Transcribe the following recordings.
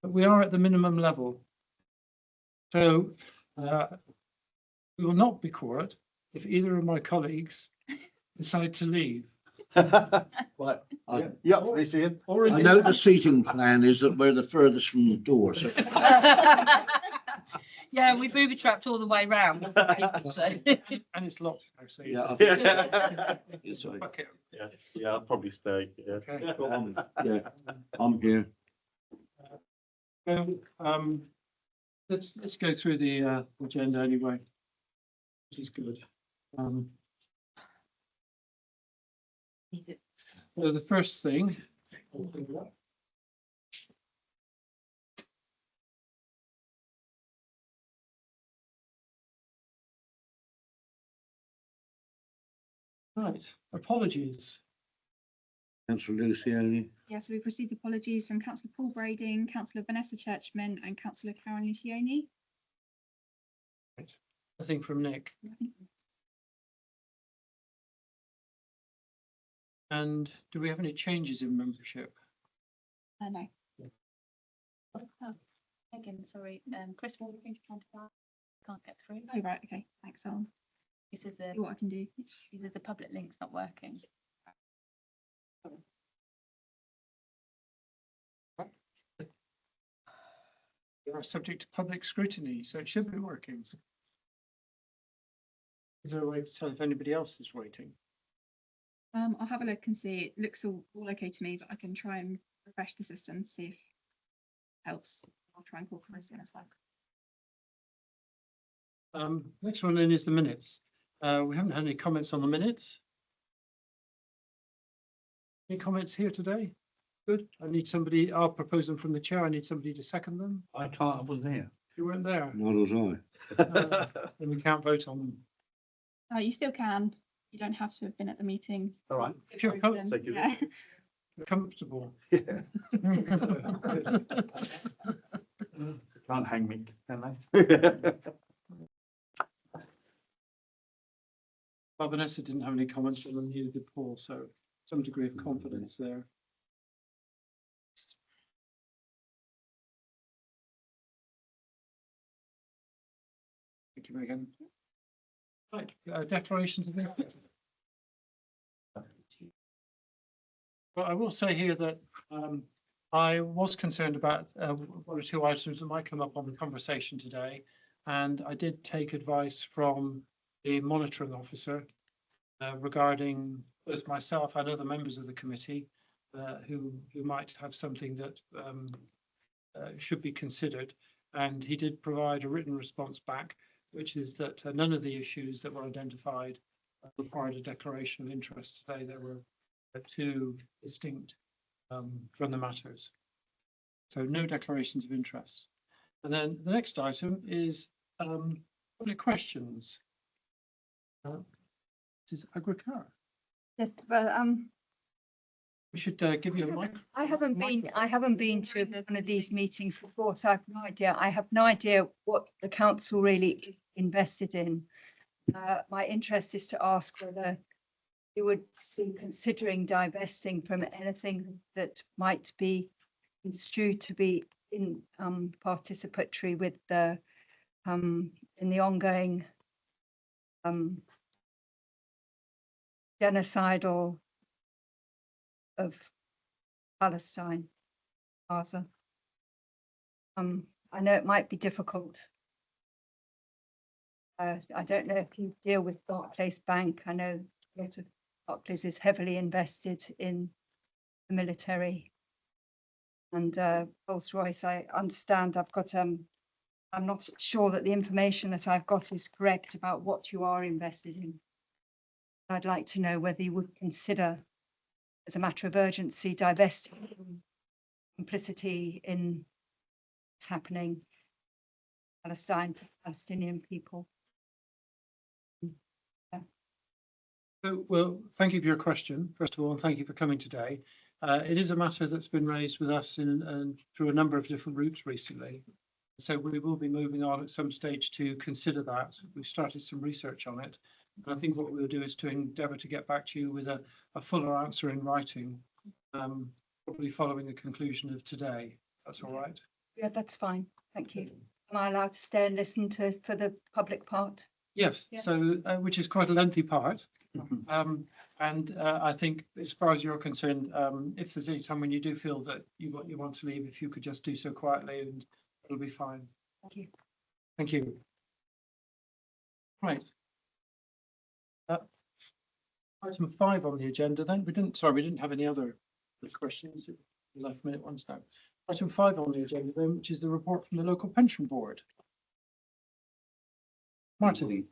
But we are at the minimum level. So we will not be quorate if either of my colleagues decide to leave. Right. Yeah, this is. I know the seating plan is that we're the furthest from the door, so Yeah, we booby trapped all the way round. So. And it's locked now, so yeah, I think it's like, fuck it. Yeah, I'll probably stay. Yeah. Okay. yeah, I'm here. So, let's go through the agenda anyway, which is good. So the first thing. Right, apologies. Councillor Luciani. Yeah, so we've received apologies from Councillor Paul Brading, Councillor Vanessa Churchman and Councillor Karen Lucioni. Nothing from Nick. And do we have any changes in membership? No. Again, sorry, Chris, what are you trying to find? Can't get through. Oh, right, okay, thanks. I'll This is see what I can do. the public link's not working. They are subject to public scrutiny, so it should be working. Is there a way to tell if anybody else is waiting? I'll have a look and see. It looks all okay to me, but I can try and refresh the system, see if it helps. I'll try and call Chris in as well. Next one then is the minutes. We haven't had any comments on the minutes. Any comments here today? Good. I need somebody, I'll propose them from the chair. I need somebody to second them. I can't, I wasn't here. You weren't there. Not was I. Then we can't vote on them. You still can. You don't have to have been at the meeting. All right. If you're Thank you. Yeah. comfortable. Yeah. Can't hang me, can they? Well, Vanessa didn't have any comments on them, neither did Paul, so some degree of confidence there. Thank you, Megan. Right, declarations of interest. Well, I will say here that I was concerned about one or two items that might come up on the conversation today, and I did take advice from the monitoring officer regarding both myself and other members of the committee who might have something that should be considered. And he did provide a written response back, which is that none of the issues that were identified required a declaration of interest today. There were two distinct from the matters. So no declarations of interest. And then the next item is public questions. This is Agricara. Yes, well, We should give you a mic. I haven't been to one of these meetings before, so I have no idea. I have no idea what the council really is invested in. My interest is to ask whether you would be considering divesting from anything that might be construed to be in participatory with the in the ongoing genocidal of Palestine, Gaza. I know it might be difficult. I don't know if you deal with Barclays Bank. I know a lot of Barclays is heavily invested in the military. And Rolls-Royce, I understand I've got, I'm not sure that the information that I've got is correct about what you are invested in. I'd like to know whether you would consider, as a matter of urgency, divesting from complicity in what's happening in Palestine, Palestinian people. Well, thank you for your question, first of all, and thank you for coming today. It is a matter that's been raised with us and through a number of different routes recently. So we will be moving on at some stage to consider that. We've started some research on it. And I think what we'll do is to endeavour to get back to you with a fuller answer in writing, probably following the conclusion of today. That's all right. Yeah, that's fine. Thank you. Am I allowed to stay and listen for the public part? Yes, Yeah. so, which is quite a lengthy part. And I think as far as you're concerned, if there's any time when you do feel that you want to leave, if you could just do so quietly and it'll be fine. Thank you. Thank you. Right. Item 5 on the agenda then, we didn't have any other questions, last minute ones now. Item 5 on the agenda then, which is the report from the local pension board. Martin,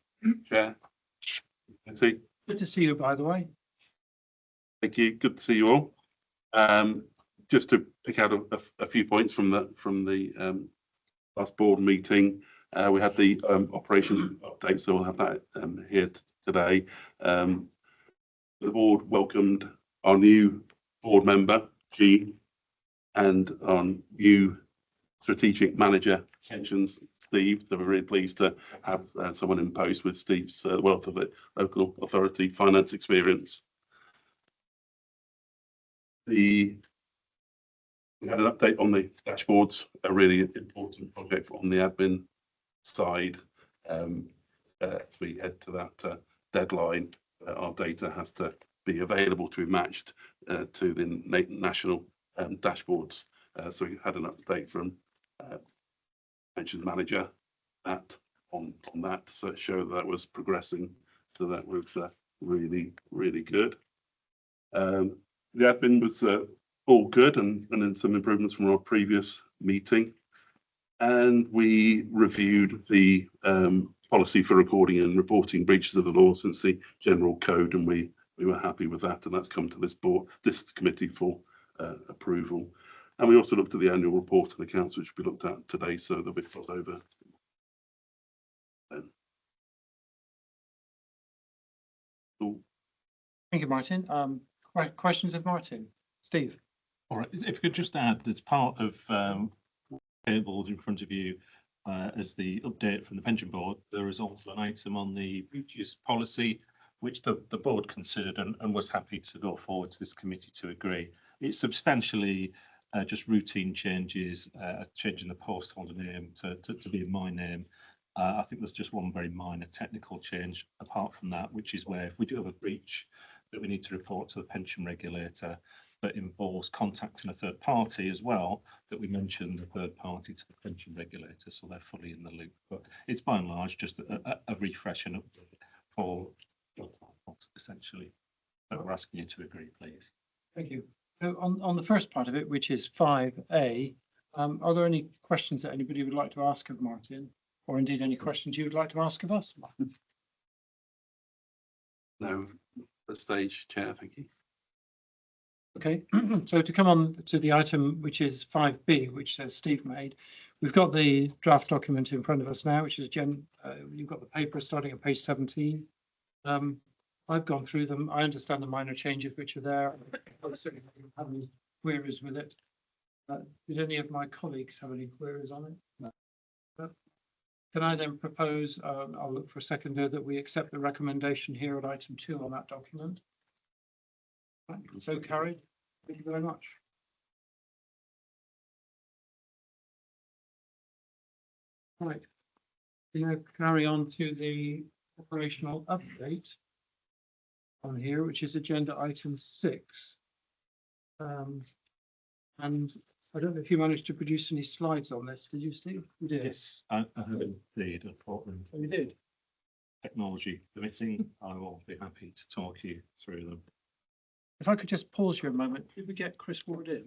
Chair. Thank good to see you, by the way. you. Good to see you all. Just to pick out a few points from the last board meeting, we had the operation update, so we'll have that here today. The board welcomed our new board member, Jean, and our new strategic manager, pensions, Steve. So we're really pleased to have someone in post with Steve's wealth of local authority finance experience. We had an update on the dashboards, a really important project on the admin side. As we head to that deadline, our data has to be available to be matched to the national dashboards. So we had an update from pensions manager on that, so it showed that was progressing. So that was really good. The admin was all good, and then some improvements from our previous meeting. And we reviewed the policy for recording and reporting breaches of the law since the general code, and we were happy with that, and that's come to this committee for approval. And we also looked at the annual report and accounts, which we looked at today, so there'll be crossover. Thank you, Martin. Questions of Martin? Steve? All right, if you could just add, as part of tabled in front of you as the update from the pension board, there is also an item on the breaches policy, which the board considered and was happy to go forward to this committee to agree. It's substantially just routine changes, changing the post holder name to be in my name. I think there's just one very minor technical change apart from that, which is where if we do have a breach that we need to report to the pension regulator that involves contacting a third party as well, that we mention the third party to the pension regulator, so they're fully in the loop. But it's by and large just a refresh and update for essentially. But we're asking you to agree, please. Thank you. So on the first part of it, which is 5A, are there any questions that anybody would like to ask of Martin, or indeed any questions you would like to ask of us? No, at this stage, Chair, thank you. Okay, so to come on to the item, which is 5B, which Steve made, we've got the draft document in front of us now, which is you've got the paper starting at page 17. I've gone through them. I understand the minor changes which are there. I certainly don't have any queries with it. Did any of my colleagues have any queries on it? No. Can I then propose, I'll look for a seconder, that we accept the recommendation here at item 2 on that document? Right, so carried. Thank you very much. Right. We now carry on to the operational update on here, which is agenda item 6. And I don't know if you managed to produce any slides on this. Did you, Steve? You did. Yes, I have indeed. Important Oh, you did. technology permitting, I will be happy to talk you through them. If I could just pause you a moment, did we get Chris Ward in?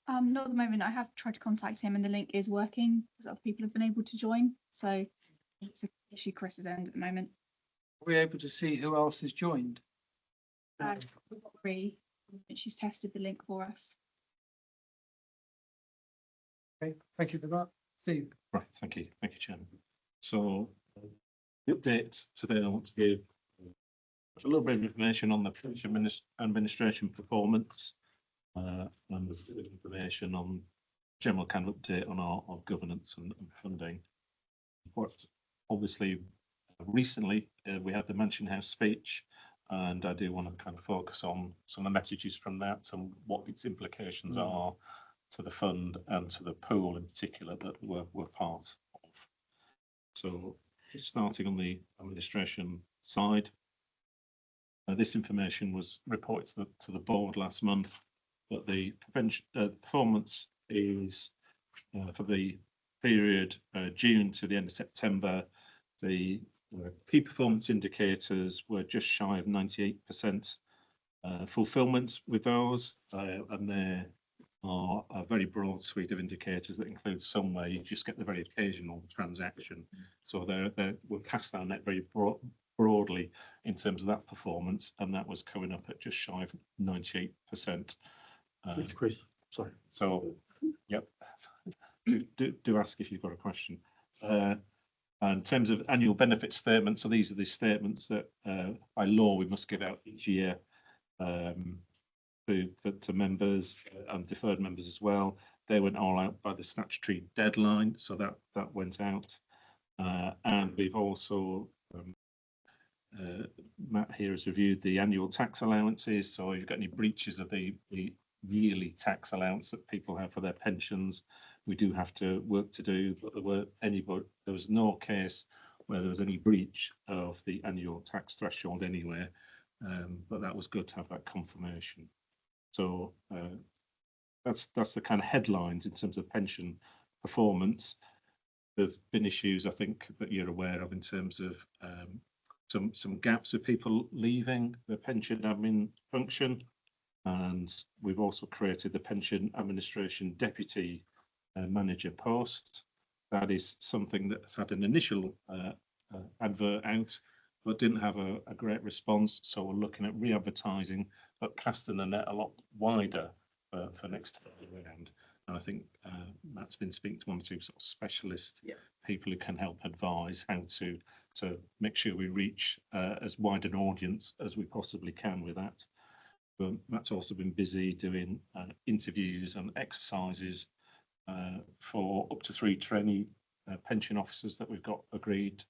Not at the moment. I have tried to contact him and the link is working because other people have been able to join. So it's an issue Chris's end at the moment. Are we able to see who else has joined? We've got Bree, and she's tested the link for us. Okay, thank you for that. Steve? Right, thank you, Chairman. So the update today I want to give a little bit of information on the pension administration performance and a bit of information on general kind of update on our governance and funding. But obviously recently we had the Mansion House speech, and I do want to kind of focus on some of the messages from that and what its implications are to the fund and to the pool in particular that were part of. So starting on the administration side, this information was reported to the board last month, but the performance is for the period June to the end of September. The key performance indicators were just shy of 98% fulfillment with those, and there are a very broad suite of indicators that include some where you just get the very occasional transaction. So we'll cast our net very broadly in terms of that performance, and that was coming up at just shy of 98%. It's Chris, sorry. So, yep, do ask if you've got a question. And in terms of annual benefit statements, so these are the statements that by law we must give out each year to members and deferred members as well. They went all out by the statutory deadline, so that went out. And we've also Matt here has reviewed the annual tax allowances. So if you've got any breaches of the yearly tax allowance that people have for their pensions, we do have to work to do, but there was no case where there was any breach of the annual tax threshold anywhere, but that was good to have that confirmation. So that's the kind of headlines in terms of pension performance. There've been issues, I think, that you're aware of in terms of some gaps of people leaving the pension admin function, and we've also created the pension administration deputy manager post. That is something that's had an initial advert out, but didn't have a great response. So we're looking at re-advertising, but casting the net a lot wider for next time around. And I think Matt's been speaking to one or two sort of specialist people who can help advise how to make sure we reach as wide an audience as we possibly can with that. But Matt's also been busy doing interviews and exercises for up to 3 trainee pension officers that we've got agreed.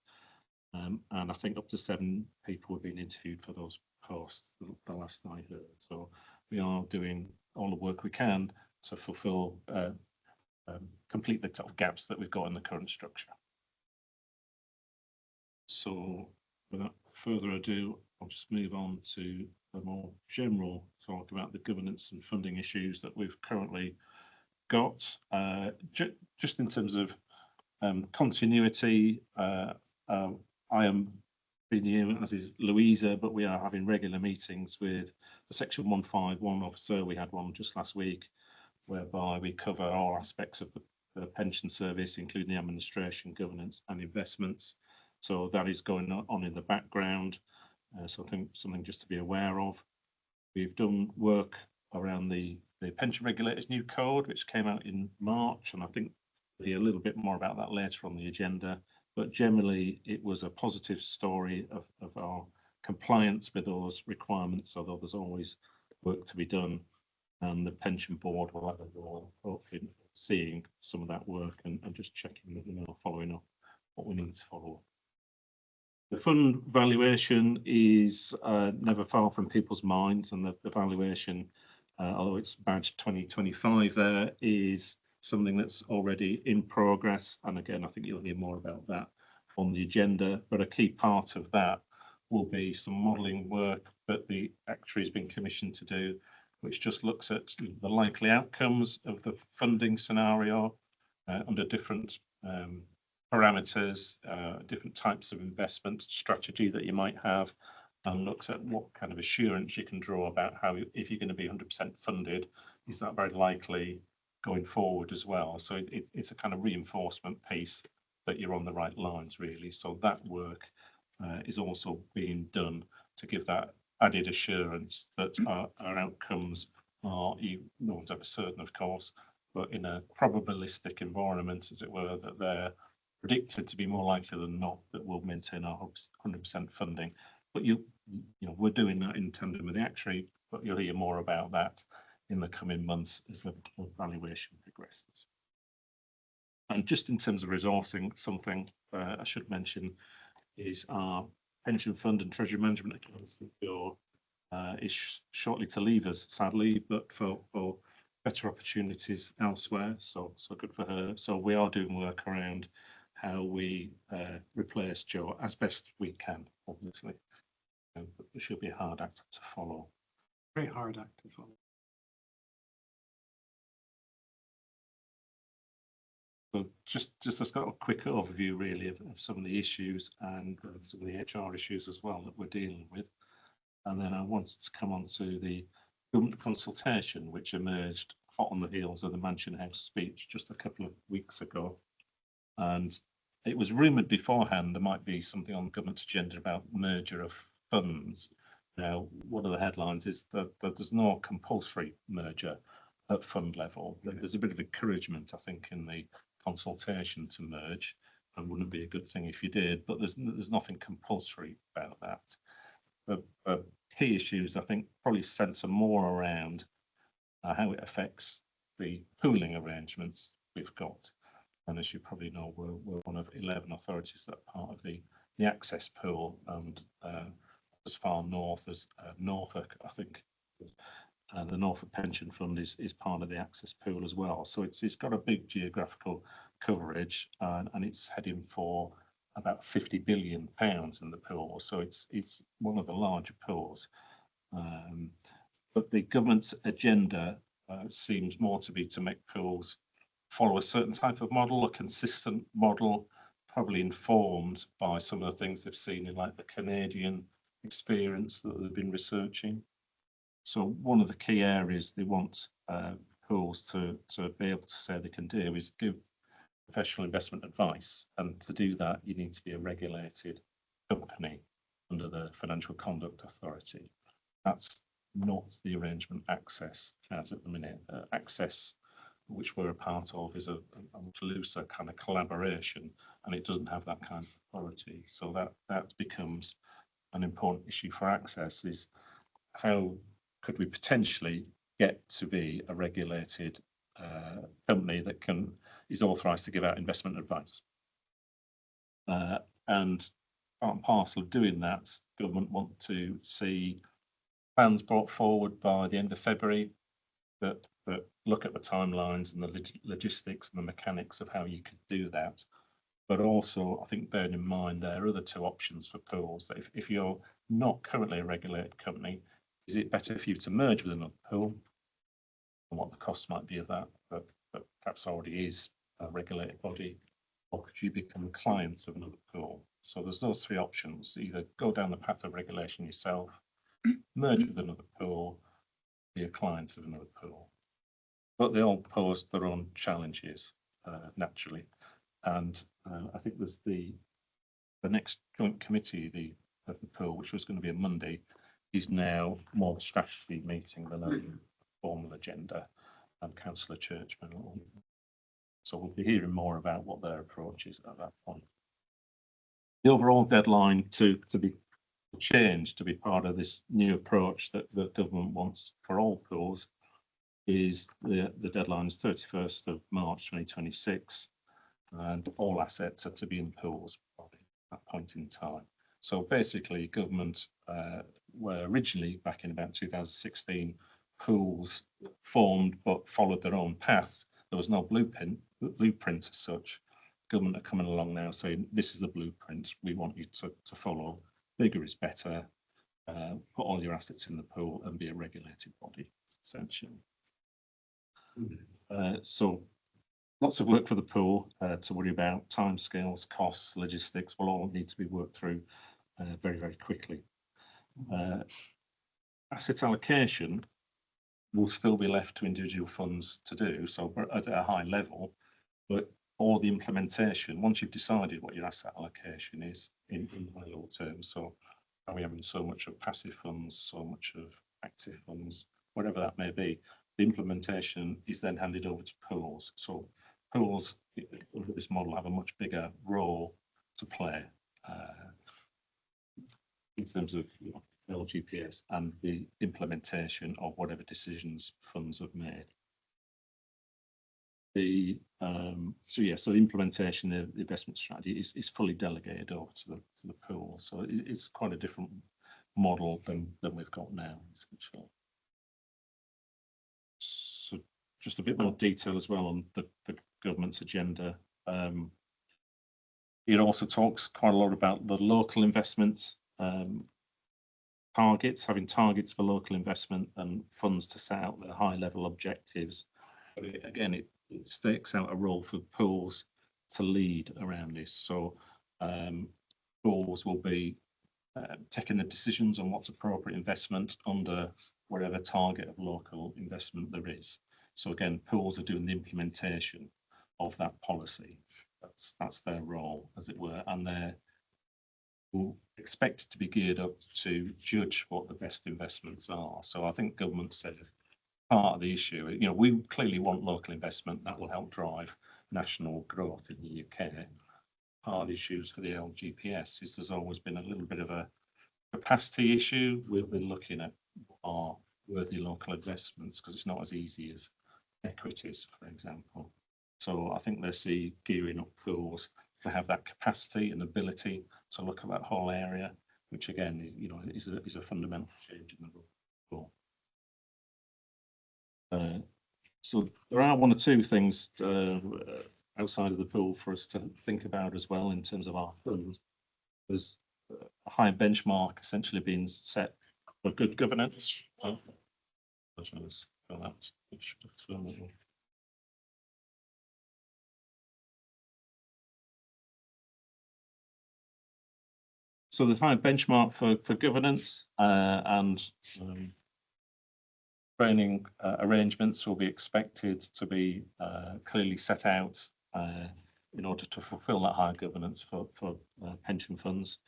And I think up to 7 people have been interviewed for those posts, the last I heard. So we are doing all the work we can to fulfill, complete the top gaps that we've got in the current structure. So without further ado, I'll just move on to a more general talk about the governance and funding issues that we've currently got. Just in terms of continuity, I am being here, as is Louisa, but we are having regular meetings with the Section 151 officer. We had one just last week, whereby we cover all aspects of the pension service, including the administration, governance and investments. So that is going on in the background. So I think something just to be aware of. We've done work around the pension regulators new code, which came out in March, and I think we'll hear a little bit more about that later on the agenda. But generally, it was a positive story of our compliance with those requirements, although there's always work to be done. And the pension board will have a role in seeing some of that work and just checking that, following up what we need to follow up. The fund valuation is never far from people's minds, and the valuation, although it's badged 2025 there, is something that's already in progress. And again, I think you'll hear more about that on the agenda, but a key part of that will be some modelling work that the actuary has been commissioned to do, which just looks at the likely outcomes of the funding scenario under different parameters, different types of investment strategy that you might have, and looks at what kind of assurance you can draw about how, if you're going to be 100% funded, is that very likely going forward as well. So it's a kind of reinforcement piece that you're on the right lines, really. So that work is also being done to give that added assurance that our outcomes are, no one's ever certain, of course, but in a probabilistic environment, as it were, that they're predicted to be more likely than not that we'll maintain our 100% funding. But we're doing that in tandem with the actuary, but you'll hear more about that in the coming months as the valuation progresses. And just in terms of resourcing, something I should mention is our pension fund and treasury management accounts is shortly to leave us, sadly, but for better opportunities elsewhere. So good for her. So we are doing work around how we replace Jo as best we can, obviously. But it should be a hard act to follow. Very hard act to follow. So just I've got a quick overview really of some of the issues and some of the HR issues as well that we're dealing with. And then I wanted to come on to the government consultation, which emerged hot on the heels of the Mansion House speech just a couple of weeks ago. And it was rumoured beforehand there might be something on the government agenda about merger of funds. Now, one of the headlines is that there's no compulsory merger at fund level. There's a bit of encouragement, I think, in the consultation to merge, and wouldn't be a good thing if you did, but there's nothing compulsory about that. But key issues, I think, probably centre more around how it affects the pooling arrangements we've got. And as you probably know, we're one of 11 authorities that are part of the access pool, and as far north as Norfolk, I think. And the Norfolk Pension Fund is part of the access pool as well. So it's got a big geographical coverage, and it's heading for about £50 billion in the pool. So it's one of the larger pools. But the government's agenda seems more to be to make pools follow a certain type of model, a consistent model, probably informed by some of the things they've seen in like the Canadian experience that they've been researching. So one of the key areas they want pools to be able to say they can do is give professional investment advice. And to do that, you need to be a regulated company under the Financial Conduct Authority. That's not the arrangement Access has at the minute. Access, which we're a part of, is a much looser kind of collaboration, and it doesn't have that kind of authority. So that becomes an important issue for Access, is how could we potentially get to be a regulated company that is authorised to give out investment advice. And part and parcel of doing that, government want to see plans brought forward by the end of February that look at the timelines and the logistics and the mechanics of how you could do that. But also, I think, bearing in mind there are other two options for pools. That if you're not currently a regulated company, is it better for you to merge with another pool, and what the costs might be of that, but perhaps already is a regulated body, or could you become a client of another pool? So there's those three options: either go down the path of regulation yourself, merge with another pool, be a client of another pool. But they all pose their own challenges, naturally. And I think there's the next joint committee of the pool, which was going to be a Monday, is now more a strategy meeting than a formal agenda, and Councillor Churchman. So we'll be hearing more about what their approach is at that point. The overall deadline to be changed to be part of this new approach that the government wants for all pools is the deadline is 31st of March 2026, and all assets are to be in pools by that point in time. So basically, government were originally, back in about 2016, pools formed but followed their own path. There was no blueprint as such. Government are coming along now saying, this is the blueprint we want you to follow. Bigger is better. Put all your assets in the pool and be a regulated body, essentially. So lots of work for the pool to worry about. Timescales, costs, logistics will all need to be worked through very, very quickly. Asset allocation will still be left to individual funds to do, so at a high level, but all the implementation, once you've decided what your asset allocation is in high level terms, so are we having so much of passive funds, so much of active funds, whatever that may be, the implementation is then handed over to pools. So pools under this model have a much bigger role to play in terms of LGPS and the implementation of whatever decisions funds have made. So the implementation of the investment strategy is fully delegated over to the pool. So it's quite a different model than we've got now, essentially. So just a bit more detail as well on the government's agenda. It also talks quite a lot about the local investments, targets, having targets for local investment and funds to set out their high level objectives. But it stakes out a role for pools to lead around this. So pools will be taking the decisions on what's appropriate investment under whatever target of local investment there is. So again, pools are doing the implementation of that policy. That's their role, as it were, and they're expected to be geared up to judge what the best investments are. So I think government said part of the issue, you know, we clearly want local investment that will help drive national growth in the UK. Part of the issues for the LGPS is there's always been a little bit of a capacity issue. We've been looking at our worthy local investments because it's not as easy as equities, for example. So I think they see gearing up pools to have that capacity and ability to look at that whole area, which again, you know, is a fundamental change in the rule. So there are one or two things outside of the pool for us to think about as well in terms of our funds. There's a high benchmark essentially being set for good governance. So the high benchmark for governance and training arrangements will be expected to be clearly set out in order to fulfil that higher governance for pension funds.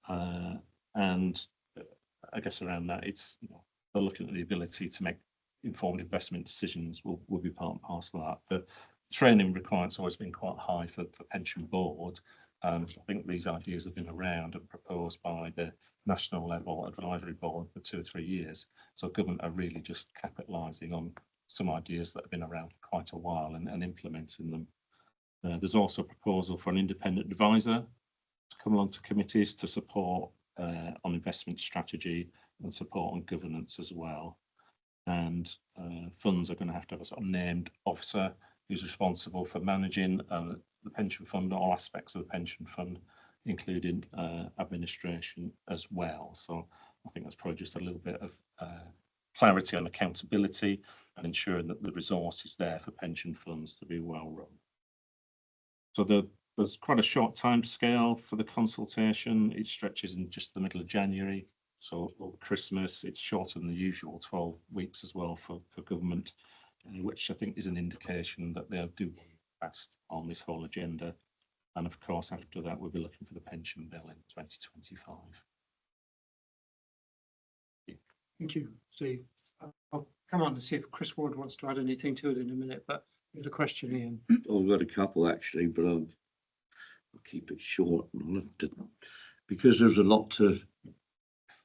And I guess around that, it's, you know, they're looking at the ability to make informed investment decisions will be part and parcel of that. The training requirements always been quite high for pension board. I think these ideas have been around and proposed by the national level advisory board for 2 or 3 years. So government are really just capitalising on some ideas that have been around for quite a while and implementing them. There's also a proposal for an independent advisor to come along to committees to support on investment strategy and support on governance as well. And funds are going to have a sort of named officer who's responsible for managing the pension fund, all aspects of the pension fund, including administration as well. So I think that's probably just a little bit of clarity on accountability and ensuring that the resource is there for pension funds to be well run. So there's quite a short time scale for the consultation. It stretches in just the middle of January. So over Christmas, it's shorter than the usual 12 weeks as well for government, which I think is an indication that they'll do fast on this whole agenda. And of course, after that, we'll be looking for the pension bill in 2025. Thank you, Steve. I'll come on and see if Chris Ward wants to add anything to it in a minute, but there's a question, Ian. I've got a couple actually, but I'll keep it short. Because there's a lot to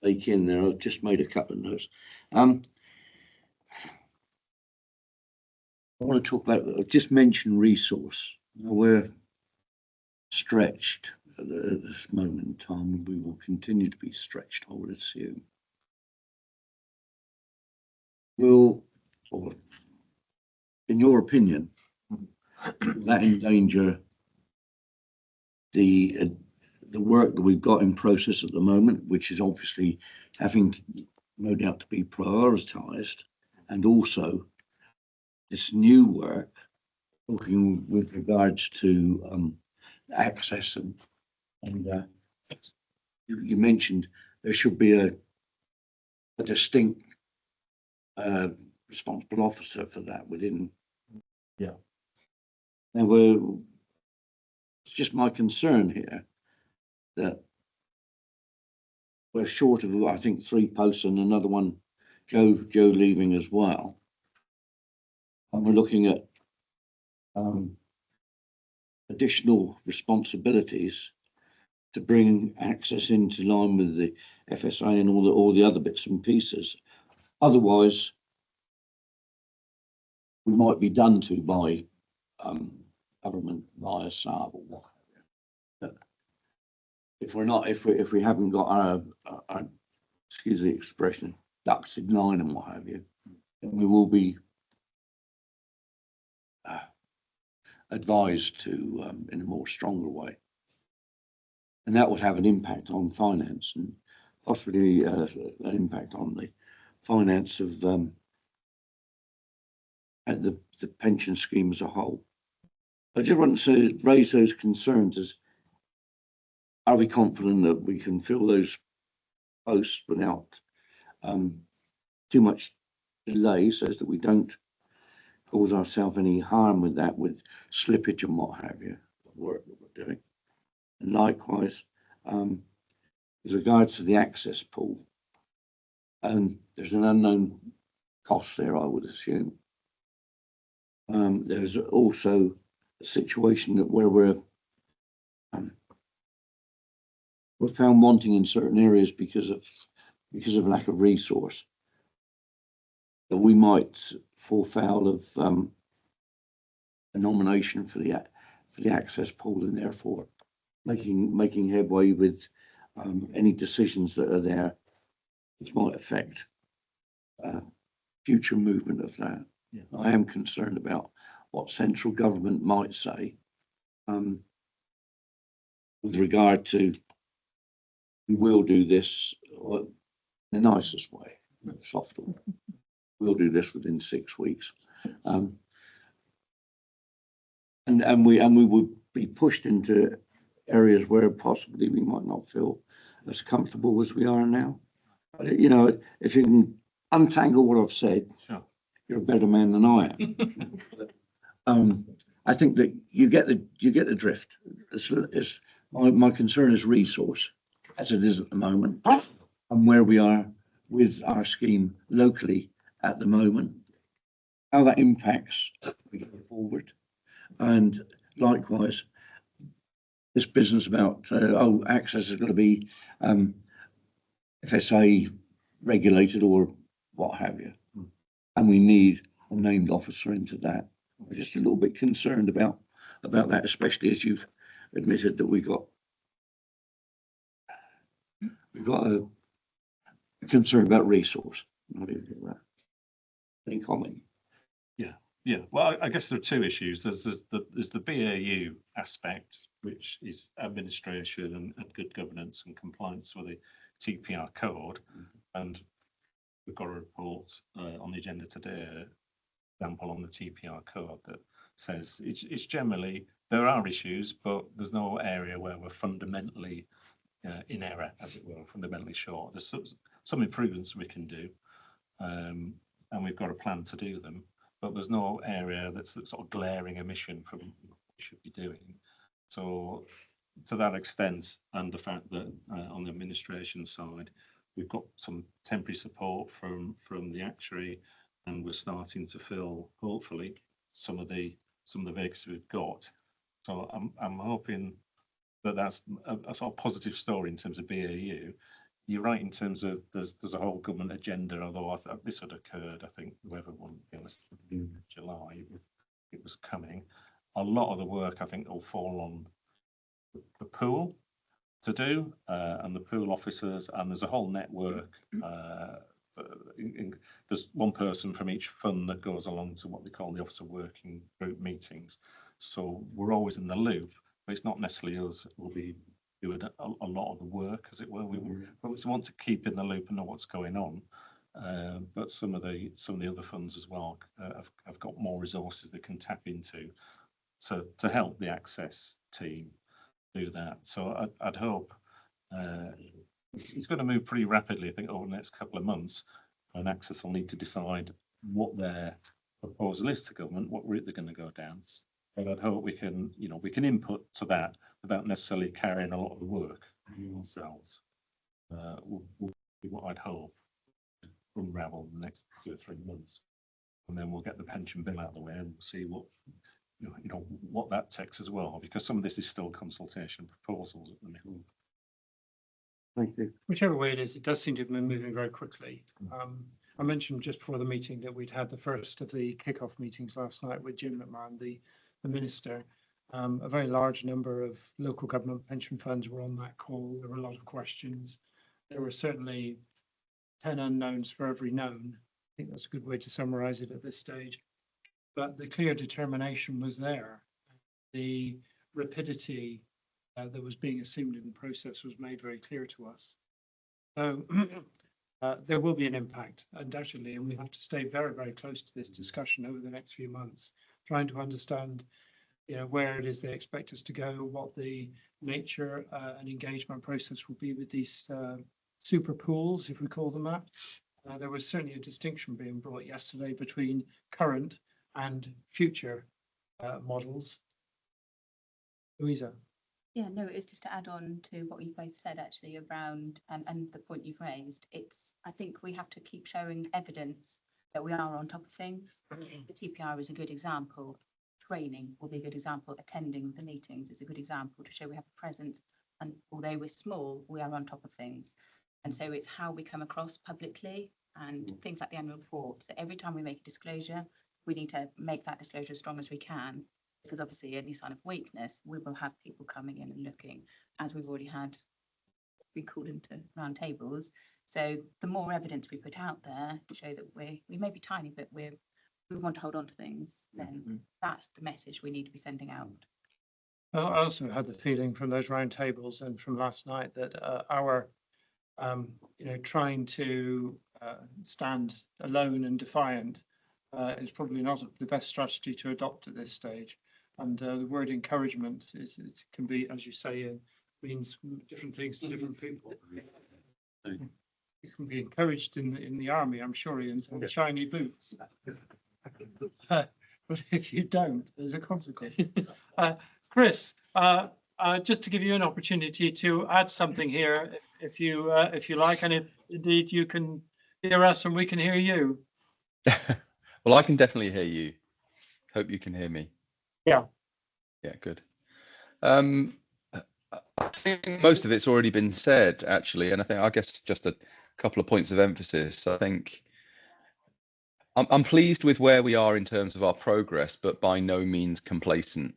take in there. I've just made a couple of notes. I want to talk about, I've just mentioned resource. Now we're stretched at this moment in time, and we will continue to be stretched, I would assume. Will, or in your opinion, that endanger the work that we've got in process at the moment, which is obviously having no doubt to be prioritised, and also this new work, talking with regards to access and you mentioned there should be a distinct responsible officer for that within. Yeah. Now it's just my concern here that we're short of, I think, 3 posts and another one, Joe leaving as well. And we're looking at additional responsibilities to bring access into line with the FSA and all the other bits and pieces. Otherwise, we might be done to by government via SAB or what have you. If we haven't got our excuse the expression, ducks in line and what have you, then we will be advised to in a more stronger way. And that would have an impact on finance and possibly an impact on the finance of at the pension scheme as a whole. I just want to raise those concerns as, are we confident that we can fill those posts without too much delay, so that we don't cause ourselves any harm with that, with slippage and what have you, of work that we're doing. And likewise, with regards to the access pool, there's an unknown cost there, I would assume. There's also a situation that where we're found wanting in certain areas because of lack of resource, that we might fall foul of a nomination for the access pool, and therefore making headway with any decisions that are there, which might affect future movement of that. Yeah. I am concerned about what central government might say with regard to, we will do this in the nicest way, soft way. We'll do this within 6 weeks, and we would be pushed into areas where possibly we might not feel as comfortable as we are now. You know, if you can untangle what I've said, Sure. you're a better man than I am. I think that you get the drift. My concern is resource, as it is at the moment, and where we are with our scheme locally at the moment, how that impacts we go forward, and likewise, this business about access is going to be FSA regulated or what have you, and we need a named officer into that. I'm just a little bit concerned about that, especially as you've admitted that we've got a concern about resource. Any comment? Yeah, well, I guess there are two issues. There's the BAU aspect, which is administration and good governance and compliance with the TPR code. And we've got a report on the agenda today, example on the TPR code, that says it's generally, there are issues, but there's no area where we're fundamentally in error, as it were, fundamentally short. There's some improvements we can do, and we've got a plan to do them. But there's no area that's sort of glaring omission from what we should be doing. So to that extent, and the fact that on the administration side, we've got some temporary support from the actuary, and we're starting to fill, hopefully, some of the vacancies we've got. So I'm hoping that that's a sort of positive story in terms of BAU. You're right in terms of there's a whole government agenda, although this had occurred, I think, whoever won in July, it was coming. A lot of the work, I think, will fall on the pool to do, and the pool officers, and there's a whole network. There's one person from each fund that goes along to what they call the officer working group meetings. So we're always in the loop, but it's not necessarily us that will be doing a lot of the work, as it were. We want to keep in the loop and know what's going on, but some of the other funds as well have got more resources they can tap into to help the access team do that. So I'd hope it's going to move pretty rapidly, I think, over the next couple of months, and access will need to decide what their proposal is to government, what route they're going to go down. But I'd hope we can input to that without necessarily carrying a lot of the work ourselves. Will be what I'd hope unravel in the next 2 or 3 months, and then we'll get the pension bill out of the way and we'll see what what that takes as well, because some of this is still consultation proposals at the minute. Thank you. Whichever way it is, it does seem to be moving very quickly. I mentioned just before the meeting that we'd had the first of the kick-off meetings last night with Jim McMahon, the minister. A very large number of local government pension funds were on that call. There were a lot of questions. There were certainly 10 unknowns for every known. I think that's a good way to summarize it at this stage. but the clear determination was there. The rapidity that was being assumed in the process was made very clear to us. So there will be an impact, undoubtedly, and we have to stay very, very close to this discussion over the next few months, trying to understand, where it is they expect us to go, what the nature and engagement process will be with these super pools, if we call them that. There was certainly a distinction being brought yesterday between current and future models. Louisa. Yeah, no, it's just to add on to what you both said actually around and the point you've raised. I think we have to keep showing evidence that we are on top of things. The TPR is a good example. Training will be a good example. Attending the meetings is a good example to show we have a presence. And although we're small, we are on top of things. And so it's how we come across publicly and things like the annual report. So every time we make a disclosure, we need to make that disclosure as strong as we can. Because obviously any sign of weakness, we will have people coming in and looking, as we've already had, we called into round tables. So the more evidence we put out there to show that we may be tiny, but we want to hold on to things, then that's the message we need to be sending out. Well, I also had the feeling from those round tables and from last night that our, trying to stand alone and defiant is probably not the best strategy to adopt at this stage. And the word encouragement it can be, as you say, means different things to different people. You can be encouraged in the army, I'm sure, in shiny boots. But if you don't, there's a consequence. Chris, just to give you an opportunity to add something here, if you like, and if indeed you can hear us and we can hear you. Well, I can definitely hear you. Hope you can hear me. Yeah. Yeah, good. I think most of it's already been said, actually, and I guess just a couple of points of emphasis. I think I'm pleased with where we are in terms of our progress, but by no means complacent.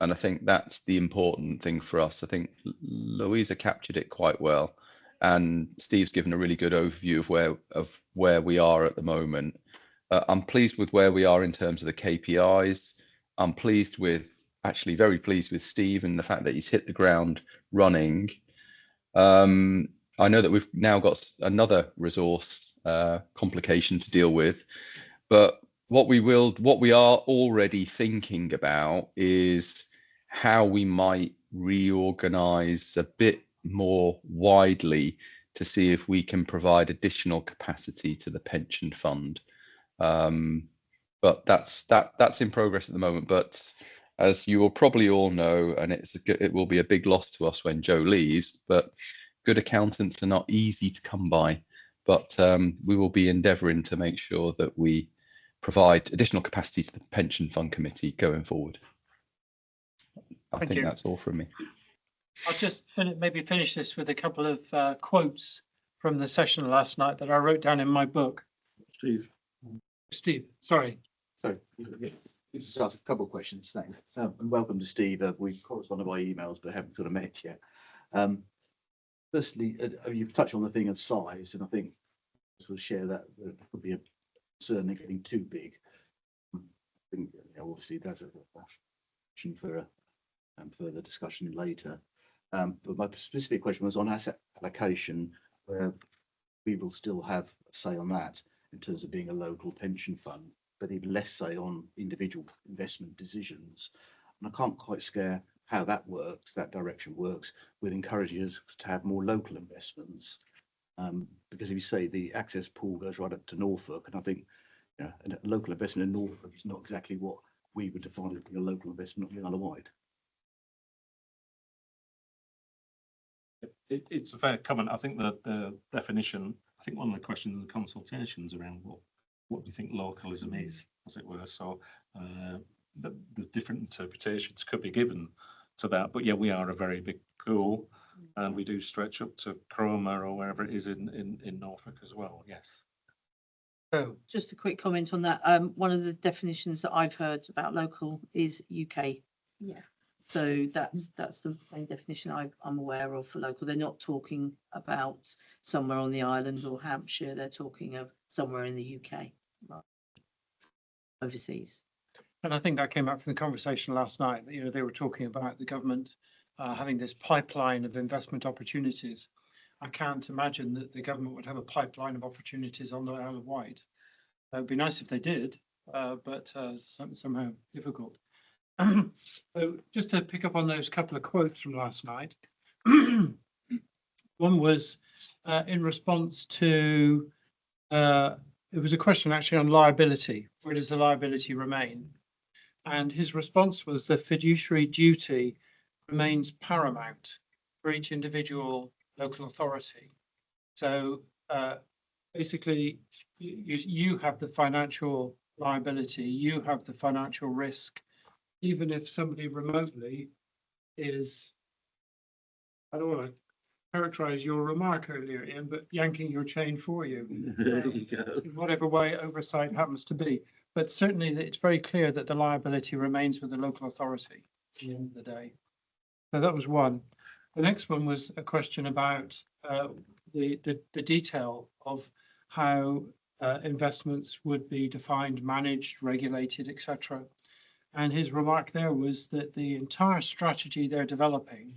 And I think that's the important thing for us. I think Louisa captured it quite well, and Steve's given a really good overview of where we are at the moment. I'm pleased with where we are in terms of the KPIs. I'm actually very pleased with Steve and the fact that he's hit the ground running. I know that we've now got another resource complication to deal with, but what we are already thinking about is how we might reorganize a bit more widely to see if we can provide additional capacity to the pension fund. But that's in progress at the moment. But as you will probably all know, and it will be a big loss to us when Joe leaves, but good accountants are not easy to come by. But we will be endeavouring to make sure that we provide additional capacity to the pension fund committee going forward. I think that's all from me. I'll just maybe finish this with a couple of quotes from the session last night that I wrote down in my book. Steve, sorry. So, just ask a couple of questions, thanks. And welcome to Steve. We've corresponded by emails, but haven't sort of met yet. Firstly, you've touched on the thing of size, and I think we'll share that there could be a concern of getting too big. I think, obviously that's a question for further discussion later. But my specific question was on asset allocation, where we will still have a say on that in terms of being a local pension fund, but even less say on individual investment decisions. And I can't quite scare how that works, that direction works, with encouraging us to have more local investments. Because if you say the access pool goes right up to Norfolk, and I think a local investment in Norfolk is not exactly what we would define as being a local investment in Isle of Wight. It's a fair comment. I think that the definition, I think one of the questions in the consultations around what do you think localism is, as it were. So the different interpretations could be given to that. But yeah, we are a very big pool, and we do stretch up to Cromer or wherever it is in Norfolk as well. Yes. Oh, Just a quick comment on that. One of the definitions that I've heard about local is UK. Yeah. So that's the main definition I'm aware of for local. They're not talking about somewhere on the island or Hampshire. They're talking of somewhere in the UK, right? Overseas. And I think that came out from the conversation last night, that, they were talking about the government having this pipeline of investment opportunities. I can't imagine that the government would have a pipeline of opportunities on the Isle of Wight. It would be nice if they did, but somehow difficult. So just to pick up on those couple of quotes from last night. One was in response to, it was a question actually on liability. Where does the liability remain? And his response was the fiduciary duty remains paramount for each individual local authority. So basically, you have the financial liability, you have the financial risk, even if somebody remotely is, I don't want to characterize your remark earlier, Ian, but yanking your chain for you. There you go. In whatever way oversight happens to be. But certainly it's very clear that the liability remains with the local authority at the end of the day. So that was one. The next one was a question about the detail of how investments would be defined, managed, regulated, etc. And his remark there was that the entire strategy they're developing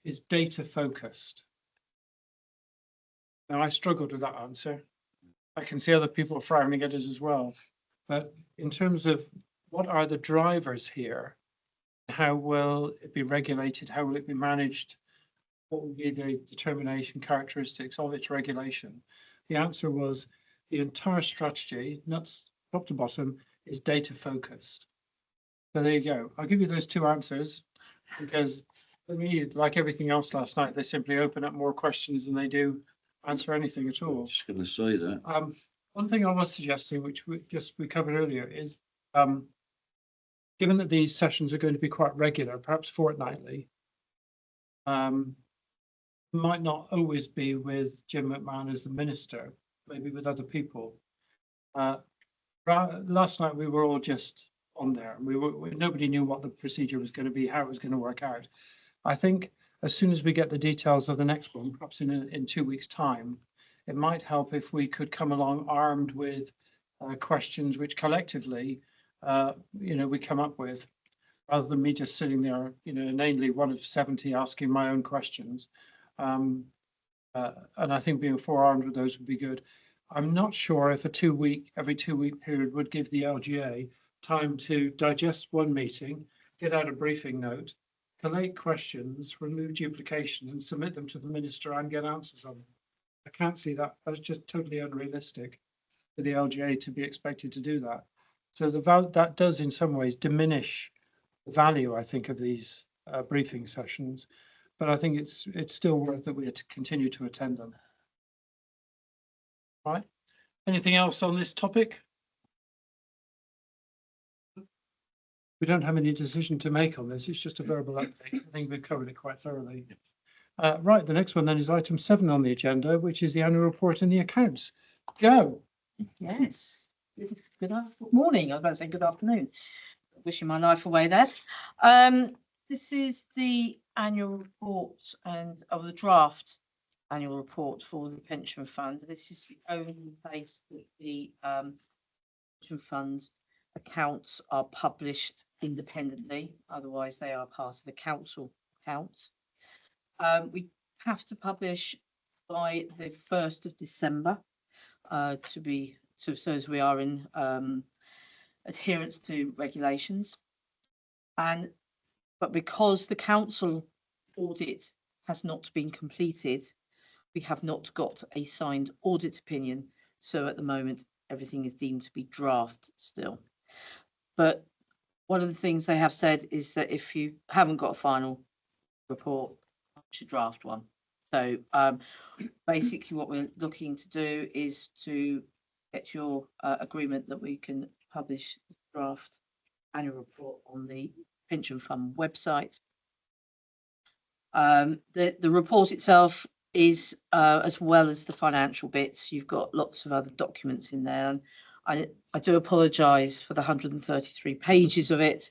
is data focused. Now, I struggled with that answer. I can see other people frowning at it as well. But in terms of what are the drivers here, how will it be regulated? How will it be managed? What will be the determination characteristics of its regulation? The answer was the entire strategy, not top to bottom, is data focused. So there you go. I'll give you those two answers because for me, like everything else last night, they simply open up more questions than they do answer anything at all. Just going to say that. One thing I was suggesting, which we covered earlier, is given that these sessions are going to be quite regular, perhaps fortnightly, might not always be with Jim McMahon as the minister, maybe with other people. Last night we were all just on there, and nobody knew what the procedure was going to be, how it was going to work out. I think as soon as we get the details of the next one, perhaps in 2 weeks' time, it might help if we could come along armed with questions which collectively, we come up with, rather than me just sitting there, inanely one of 70 asking my own questions. And I think being forearmed with those would be good. I'm not sure if every 2 week period would give the LGA time to digest one meeting, get out a briefing note, collate questions, remove duplication and submit them to the minister and get answers on them. I can't see that. That's just totally unrealistic for the LGA to be expected to do that. So that does in some ways diminish the value, I think, of these briefing sessions. But I think it's still worth that we continue to attend them. Right. Anything else on this topic? We don't have any decision to make on this. It's just a verbal update. I think we've covered it quite thoroughly. Right, the next one then is item 7 on the agenda, which is the annual report and the accounts. Go. Yes. Good morning. I was about to say good afternoon. Wishing my life away there. This is the annual report and the draft annual report for the pension fund. This is the only place that the pension fund accounts are published independently. Otherwise, they are part of the council accounts. We have to publish by the 1st of December so as we are in adherence to regulations. But because the council audit has not been completed, we have not got a signed audit opinion. So at the moment, everything is deemed to be draft still. But one of the things they have said is that if you haven't got a final report, you should draft one. So basically what we're looking to do is to get your agreement that we can publish the draft annual report on the pension fund website. The report itself is as well as the financial bits, you've got lots of other documents in there. And I do apologise for the 133 pages of it.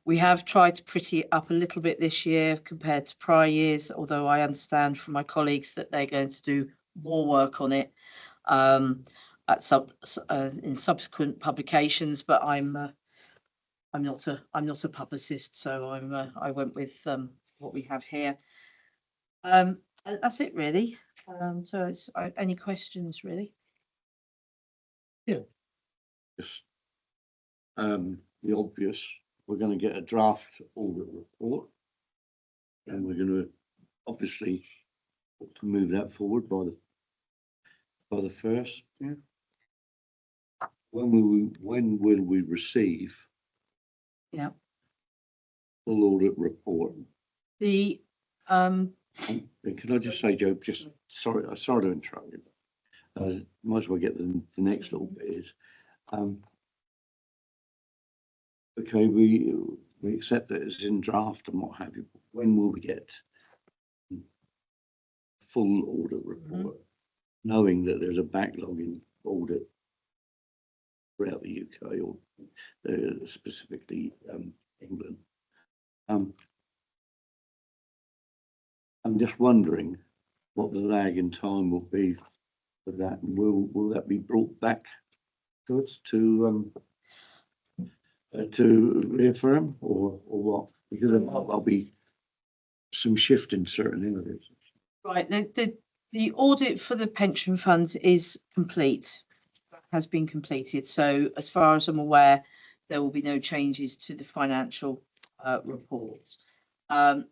We have tried to pretty it up a little bit this year compared to prior years, although I understand from my colleagues that they're going to do more work on it. in subsequent publications, but I'm not a publicist, so I went with what we have here. And that's it really. So it's any questions really? Just, the obvious, we're going to get a draft audit report. And we're going to obviously move that forward by the first. Yeah. When will we receive Yeah. full audit report? The And can I just say, Joe, just sorry to interrupt you. Might as well get the next little bit is, okay, we accept that it's in draft and what have you. When will we get full audit report, knowing that there's a backlog in audit throughout the UK or specifically England? I'm just wondering what the lag in time will be for that. Will that be brought back to us to reaffirm or what? Because there'll be some shift in certain areas. right, the audit for the pension funds is complete, has been completed. So as far as I'm aware, there will be no changes to the financial reports. I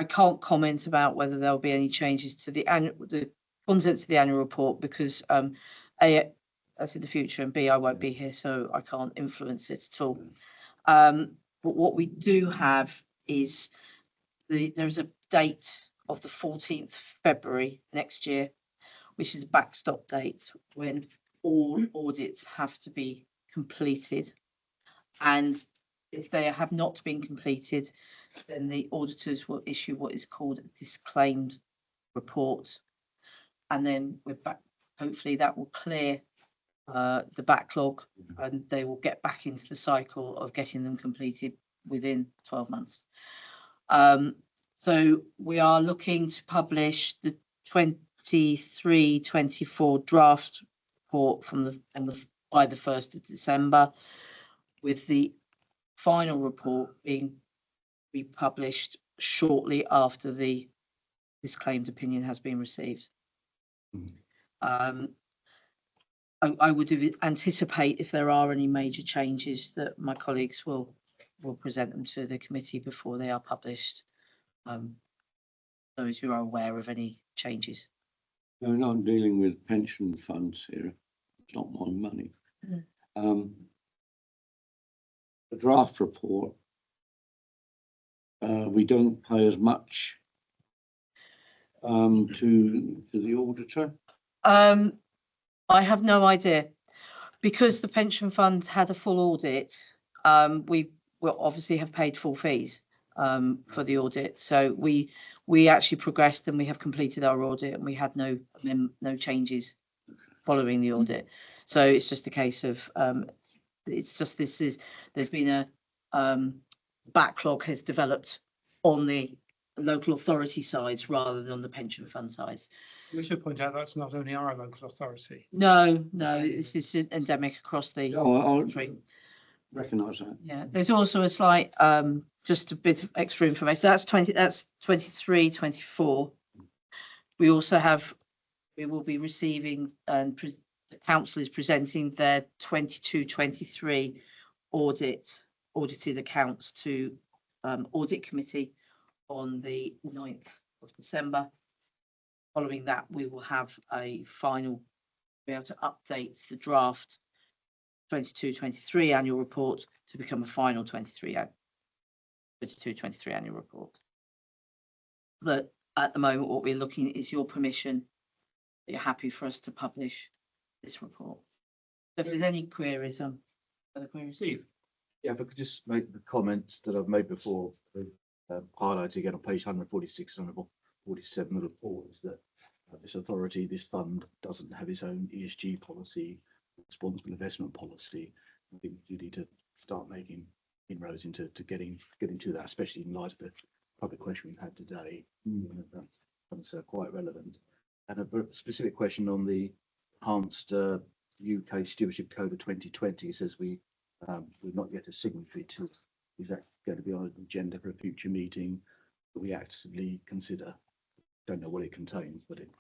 can't comment about whether there'll be any changes to the contents of the annual report because A, that's in the future, and B, I won't be here, so I can't influence it at all. But what we do have is there's a date of the 14th February next year, which is a backstop date when all audits have to be completed. And if they have not been completed, then the auditors will issue what is called a disclaimed report. And then we're back, hopefully that will clear the backlog and they will get back into the cycle of getting them completed within 12 months. So we are looking to publish the 23-24 draft report by the 1st of December, with the final report being republished shortly after the disclaimed opinion has been received. I would anticipate if there are any major changes that my colleagues will present them to the committee before they are published. Those who are aware of any changes. No, I'm dealing with pension funds here. It's not my money. The draft report, we don't pay as much to the auditor. I have no idea, because the pension fund had a full audit. We will obviously have paid full fees for the audit. So we actually progressed and we have completed our audit and we had no changes following the audit. So it's just a case of it's just there's been a backlog has developed on the local authority sides rather than on the pension fund sides. We should point out that's not only our local authority. No, this is endemic across the country. Recognise that. Yeah, there's also a slight just a bit of extra information. That's 23-24. We also have, we will be receiving and the council is presenting their 22-23 audited accounts to audit committee on the 9th of December. Following that, we will have a final, be able to update the draft 22-23 annual report to become a final 22-23 annual report. But at the moment, what we're looking at is your permission that you're happy for us to publish this report. If there's any queries, further queries. Steve? Yeah, if I could just make the comments that I've made before, highlighted again on page 146 and 147 of the report, is that this authority, this fund, doesn't have its own ESG policy, responsible investment policy. I think you need to start making inroads into getting to that, especially in light of the public question we've had today. That's quite relevant. And a specific question on the enhanced UK Stewardship Code of 2020 says we're not yet a signatory to. Is that going to be on the agenda for a future meeting that we actively consider? Don't know what it contains, but it's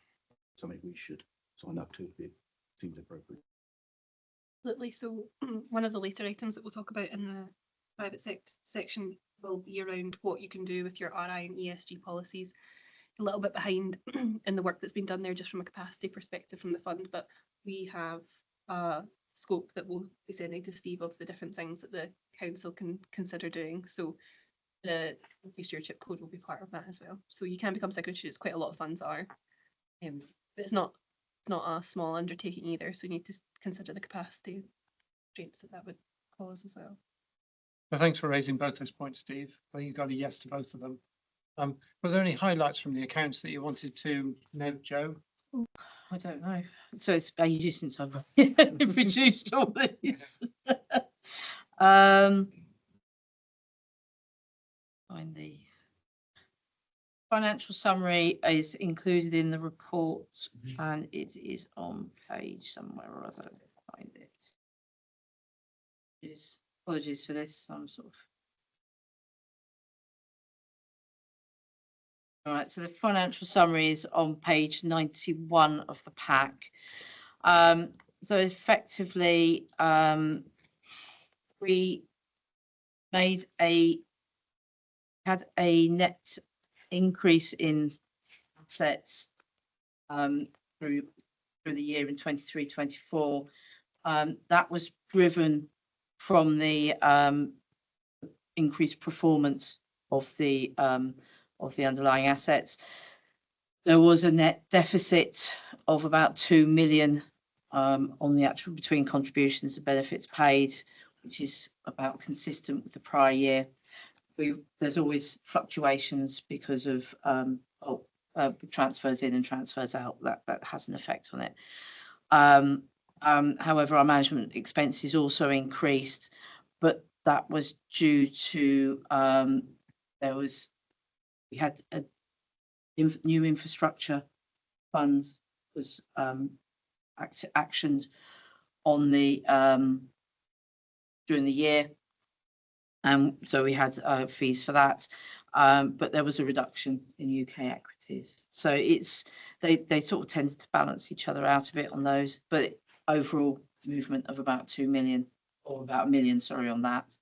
something we should sign up to if it seems appropriate. Absolutely. So one of the later items that we'll talk about in the private section will be around what you can do with your RI and ESG policies. A little bit behind in the work that's been done there just from a capacity perspective from the fund, but we have scope that we'll be sending to Steve of the different things that the council can consider doing. So the stewardship code will be part of that as well. So you can become signatory. It's quite a lot of funds are, but it's not a small undertaking either. So you need to consider the capacity constraints that would cause as well. Well, thanks for raising both those points, Steve. I think you got a yes to both of them. Were there any highlights from the accounts that you wanted to note, Joe? I don't know. So it's ages since I've produced all these. Find the financial summary is included in the report and it is on page somewhere or other. Find it. Apologies for this. I'm sort of. All right, so the financial summary is on page 91 of the pack. So effectively, we had a net increase in assets through the year in 23-24. That was driven from the increased performance of the underlying assets. There was a net deficit of about 2 million on the actual between contributions and benefits paid, which is about consistent with the prior year. There's always fluctuations because of transfers in and transfers out. That has an effect on it. However, our management expenses also increased, but that was due to we had a new infrastructure funds was actioned on the during the year, and so we had fees for that, but there was a reduction in UK equities. So they sort of tended to balance each other out a bit on those, but overall movement of about 2 million or about 1 million, sorry, on that.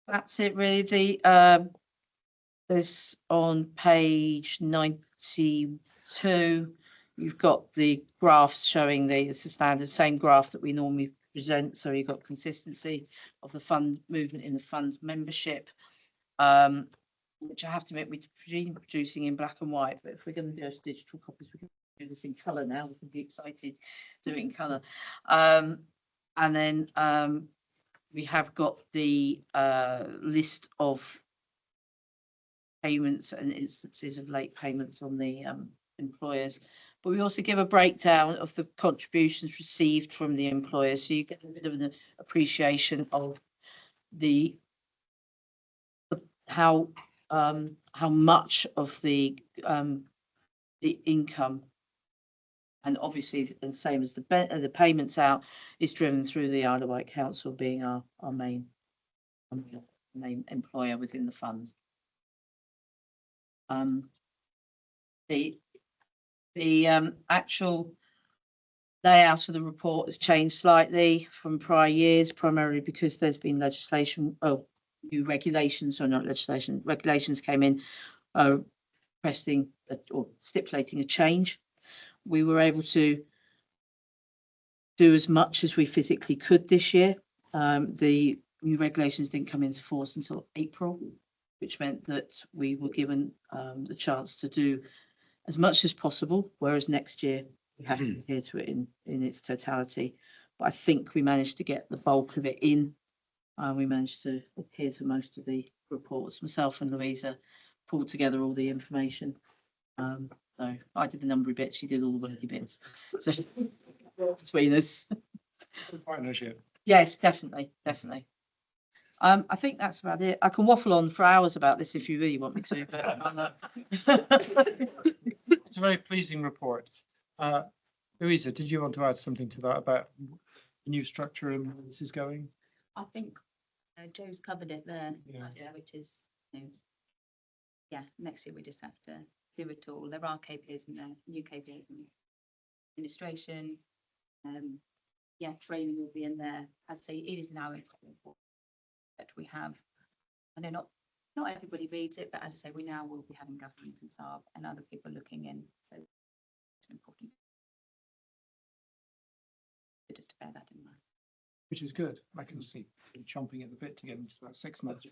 That's it really. There's on page 92, you've got the graphs showing it's the standard same graph that we normally present. So you've got consistency of the fund movement in the fund membership, which I have to admit we're producing in black and white, but if we're going to do those digital copies, we can do this in colour now. We can be excited to do it in colour. And then we have got the list of payments and instances of late payments on the employers, but we also give a breakdown of the contributions received from the employers, so you get a bit of an appreciation of the how much of the income, and obviously the same as the payments out, is driven through the Isle of Wight Council being our main employer within the fund. The actual layout of the report has changed slightly from prior years, primarily because there's been legislation, new regulations, or not legislation, regulations came in requesting or stipulating a change. We were able to do as much as we physically could this year. The new regulations didn't come into force until April, which meant that we were given the chance to do as much as possible, whereas next year we have to adhere to it in its totality. But I think we managed to get the bulk of it in. We managed to adhere to most of the reports. Myself and Louisa pulled together all the information. So I did the numbery bits, she did all the wordy bits. So between us. Partnership. Yes, definitely. I think that's about it. I can waffle on for hours about this if you really want me to, but It's a very pleasing report. Louisa, did you want to add something to that about the new structure and where this is going? I think Joe's covered it there, Yeah. which is, yeah, next year we just have to do it all. There are KPIs in there, new KPIs in administration. Yeah, training will be in there. I'd say it is now that we have. I know not everybody reads it, but as I say, we now will be having government and SARB and other people looking in. So it's important. So just to bear that in mind. Which is good. I can see you chomping at the bit to get into about 6 months.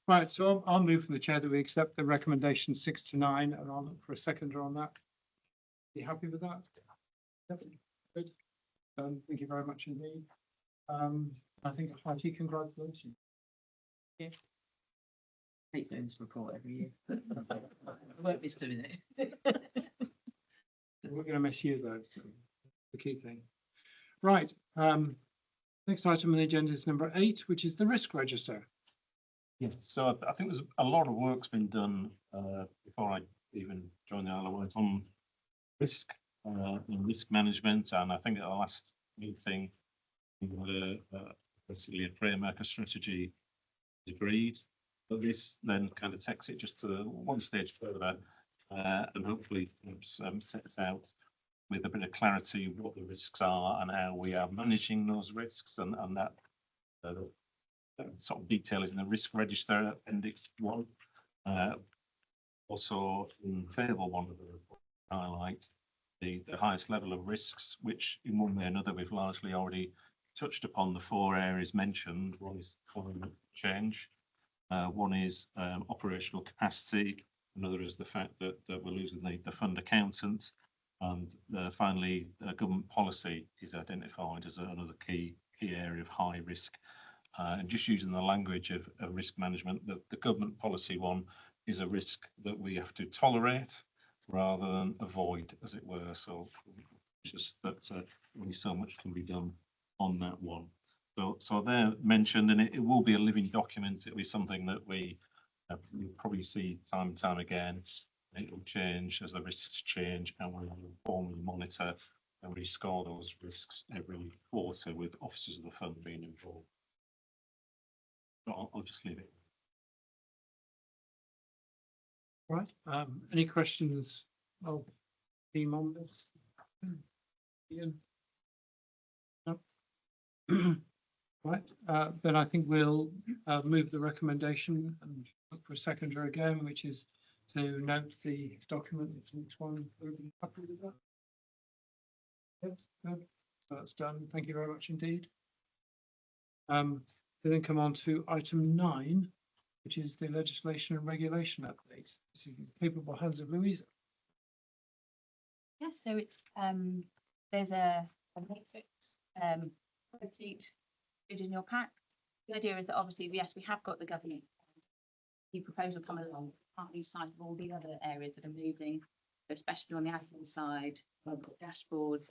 Right, so I'll move from the chair that we accept the recommendation 6 to 9, and I'll look for a seconder on that. You happy with that? Yep, good. Thank you very much indeed. I think a hearty congratulations. Great things report every year. I won't miss doing it. We're going to miss you though. The key thing. Right. Next item on the agenda is number 8, which is the risk register. Yeah, so I think there's a lot of work's been done before I even joined the Isle of Wight on risk and risk management, and I think at the last meeting we had basically a framework, a strategy agreed, but this then kind of takes it just to one stage further and hopefully sets out with a bit of clarity what the risks are and how we are managing those risks, and that sort of detail is in the risk register appendix 1. Also in table 1 of the report, highlight the highest level of risks, which in one way or another we've largely already touched upon. The 4 areas mentioned. One is climate change, one is operational capacity, another is the fact that we're losing the fund accountant, and finally government policy is identified as another key area of high risk. And just using the language of risk management, the government policy one is a risk that we have to tolerate rather than avoid, as it were. So just that only so much can be done on that one. So they're mentioned, and it will be a living document. It'll be something that you'll probably see time and time again. It will change as the risks change, and we will formally monitor and rescore those risks every quarter with officers of the fund being involved. I'll just leave it. Right. Any questions of team on this? Ian? No? Right. Then I think we'll move the recommendation and look for a seconder again, which is to note the document. Next one. Everybody happy with that? Yes. Good. So that's done. Thank you very much indeed. We then come on to item 9, which is the legislation and regulation update. This is in the capable hands of Louisa. Yes, so it's there's a matrix sheet in your pack. The idea is that obviously, yes, we have got the government new proposal coming along, can't lose sight of all the other areas that are moving, especially on the admin side. We've got dashboard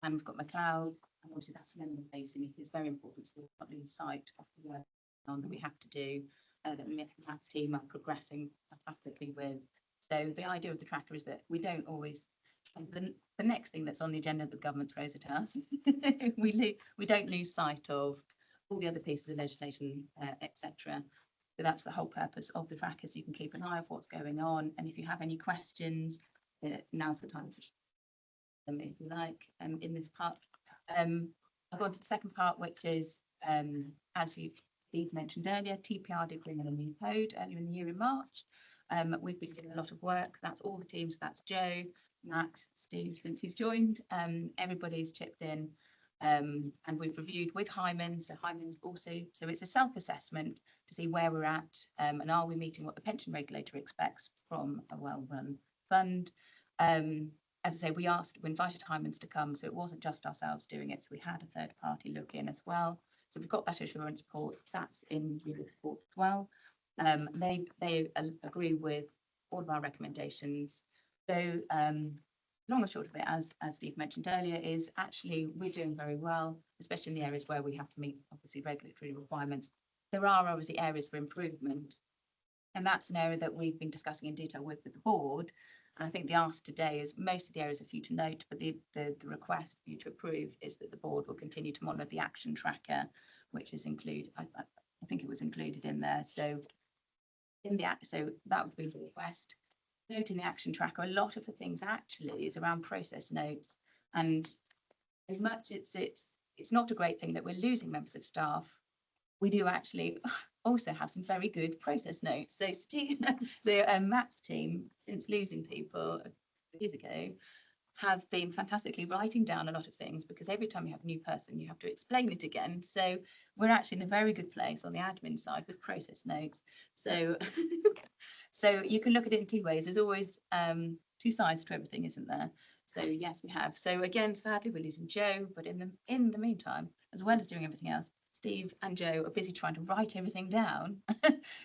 and we've got McLeod, and obviously that's member facing. It is very important to not lose sight of the work on that we have to do, that the maths team are progressing fantastically with. So the idea of the tracker is that we don't always, the next thing that's on the agenda that the government throws at us, we don't lose sight of all the other pieces of legislation, etc. So that's the whole purpose of the tracker, so you can keep an eye of what's going on, and if you have any questions, now's the time to them if you like in this part. I'll go on to the second part, which is as Steve mentioned earlier, TPR did bring in a new code earlier in the year in March. We've been doing a lot of work. That's all the teams. That's Joe, Matt, Steve since he's joined. Everybody's chipped in, and we've reviewed with Hyman. So Hyman's also, so it's a self-assessment to see where we're at, and are we meeting what the pension regulator expects from a well-run fund. As I say, we invited Hyman's to come, so it wasn't just ourselves doing it. So we had a third party look in as well. So we've got that assurance report. That's in the report as well. They agree with all of our recommendations. So long and short of it, as Steve mentioned earlier, is actually we're doing very well, especially in the areas where we have to meet obviously regulatory requirements. There are obviously areas for improvement, And that's an area that we've been discussing in detail with the board. And I think the ask today is most of the areas are for you to note, but the request for you to approve is that the board will continue to monitor the action tracker, which is I think it was included in there. So so that would be the request. Noting the action tracker, a lot of the things actually is around process notes, and as much it's not a great thing that we're losing members of staff. We do actually also have some very good process notes. So Matt's team, since losing people years ago, have been fantastically writing down a lot of things, because every time you have a new person, you have to explain it again. So we're actually in a very good place on the admin side with process notes. So so you can look at it in two ways. There's always two sides to everything, isn't there? So yes, we have. So again, sadly, we're losing Joe, but in the meantime, as well as doing everything else, Steve and Joe are busy trying to write everything down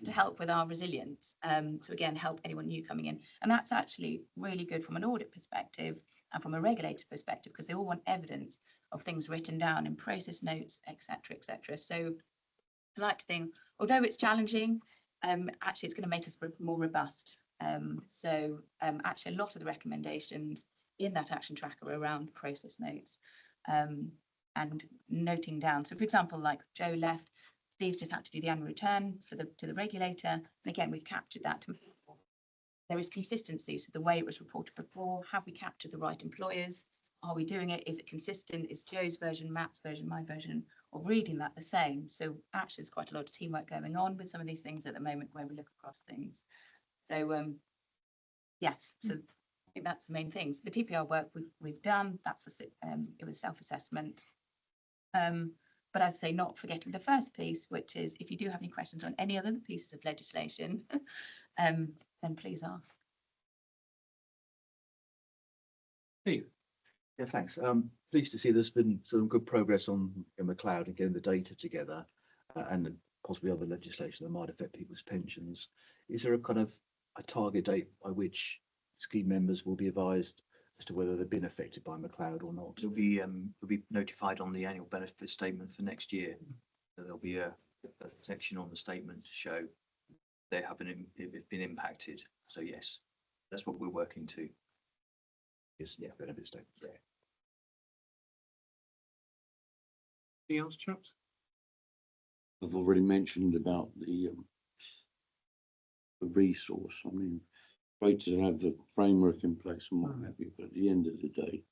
to help with our resilience. To again, help anyone new coming in. And that's actually really good from an audit perspective and from a regulator perspective, because they all want evidence of things written down in process notes, etc., etc. So I like to think, although it's challenging, actually it's going to make us more robust. Actually a lot of the recommendations in that action tracker are around process notes and noting down. So for example, like Joe left, Steve's just had to do the annual return to the regulator. And again, we've captured that. There is consistency. So the way it was reported before, have we captured the right employers? Are we doing it? Is it consistent? Is Joe's version, Matt's version, my version of reading that the same? So actually there's quite a lot of teamwork going on with some of these things at the moment where we look across things. So yes, so I think that's the main things. The TPR work we've done, that's it was self-assessment. But as I say, not forgetting the first piece, which is if you do have any questions on any other pieces of legislation, then please ask. Steve? Yeah, thanks. Pleased to see there's been some good progress on the cloud and getting the data together, and possibly other legislation that might affect people's pensions. Is there a kind of a target date by which scheme members will be advised as to whether they've been affected by McLeod or not? It'll be notified on the annual benefit statement for next year. So there'll be a section on the statement to show they haven't been impacted. So yes, that's what we're working to. Yes, yeah, benefit statement. Yeah. Anything else, chaps? I've already mentioned about the resource. I mean, great to have the framework in place and what have you, but at the end of the day,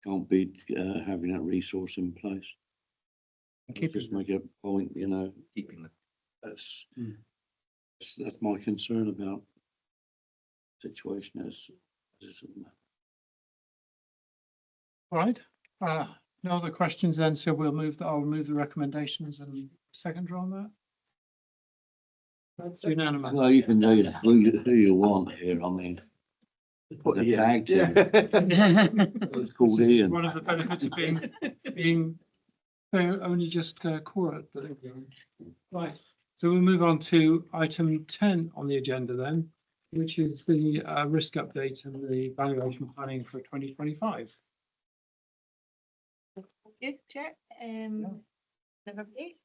can't beat having that resource in place. Just make a point, you know, Keeping the that's my concern about the situation as All right. No other questions then, so I'll move the recommendations and second on that. That's unanimous. well, you can know who you want here. I mean, the tag team. It's called This is Ian. one of the benefits of being only just core. But there we go. Right. So we'll move on to item 10 on the agenda then, which is the risk update and the valuation planning for 2025. Thank you, Chair. Everybody.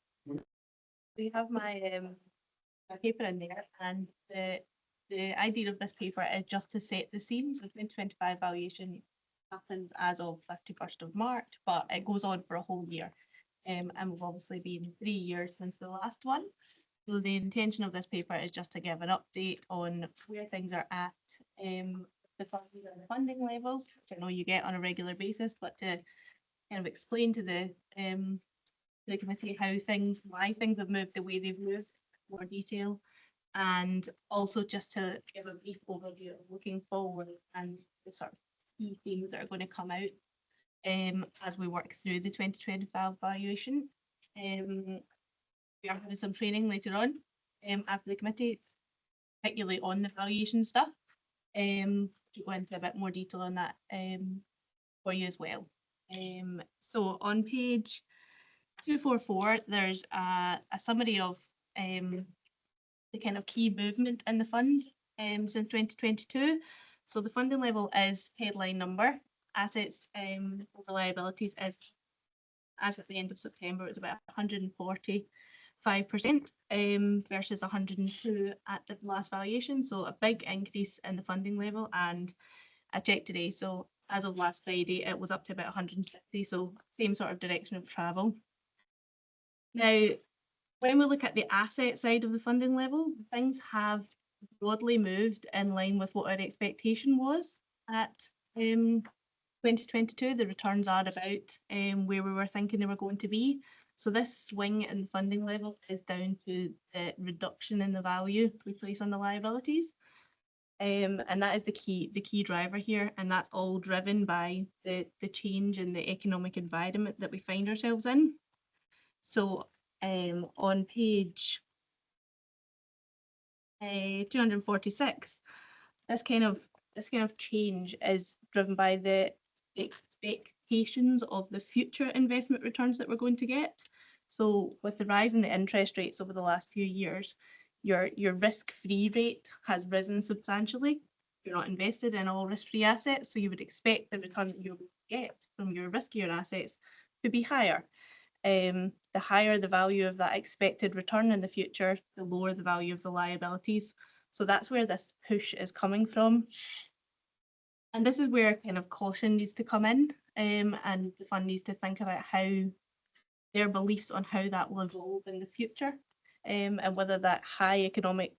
We have my paper in there, and the idea of this paper is just to set the scene. So 2025 valuation happens as of 31st of March, but it goes on for a whole year. And we've obviously been 3 years since the last one. So the intention of this paper is just to give an update on where things are at, the funding level, which I know you get on a regular basis, but to kind of explain to the committee why things have moved the way they've moved, more detail, and also just to give a brief overview of looking forward and the sort of key themes that are going to come out as we work through the 2025 valuation. We are having some training later on after the committee, particularly on the valuation stuff. To go into a bit more detail on that for you as well. So on page 244, there's a summary of the kind of key movement in the fund since 2022. So the funding level is headline number. Assets over liabilities is, as at the end of September, it's about 140 5% versus 102 at the last valuation. So a big increase in the funding level. And I checked today, so as of last Friday, it was up to about 150. So same sort of direction of travel. Now, when we look at the asset side of the funding level, things have broadly moved in line with what our expectation was at 2022. The returns are about where we were thinking they were going to be. So this swing in the funding level is down to the reduction in the value we place on the liabilities. And that is the key driver here, and that's all driven by the change in the economic environment that we find ourselves in. So on page 246, this kind of change is driven by the expectations of the future investment returns that we're going to get. So with the rise in the interest rates over the last few years, your risk-free rate has risen substantially. You're not invested in all risk-free assets, so you would expect the return that you'll get from your riskier assets to be higher. The higher the value of that expected return in the future, the lower the value of the liabilities. So that's where this push is coming from. And this is where kind of caution needs to come in, and the fund needs to think about how their beliefs on how that will evolve in the future, and whether that high economic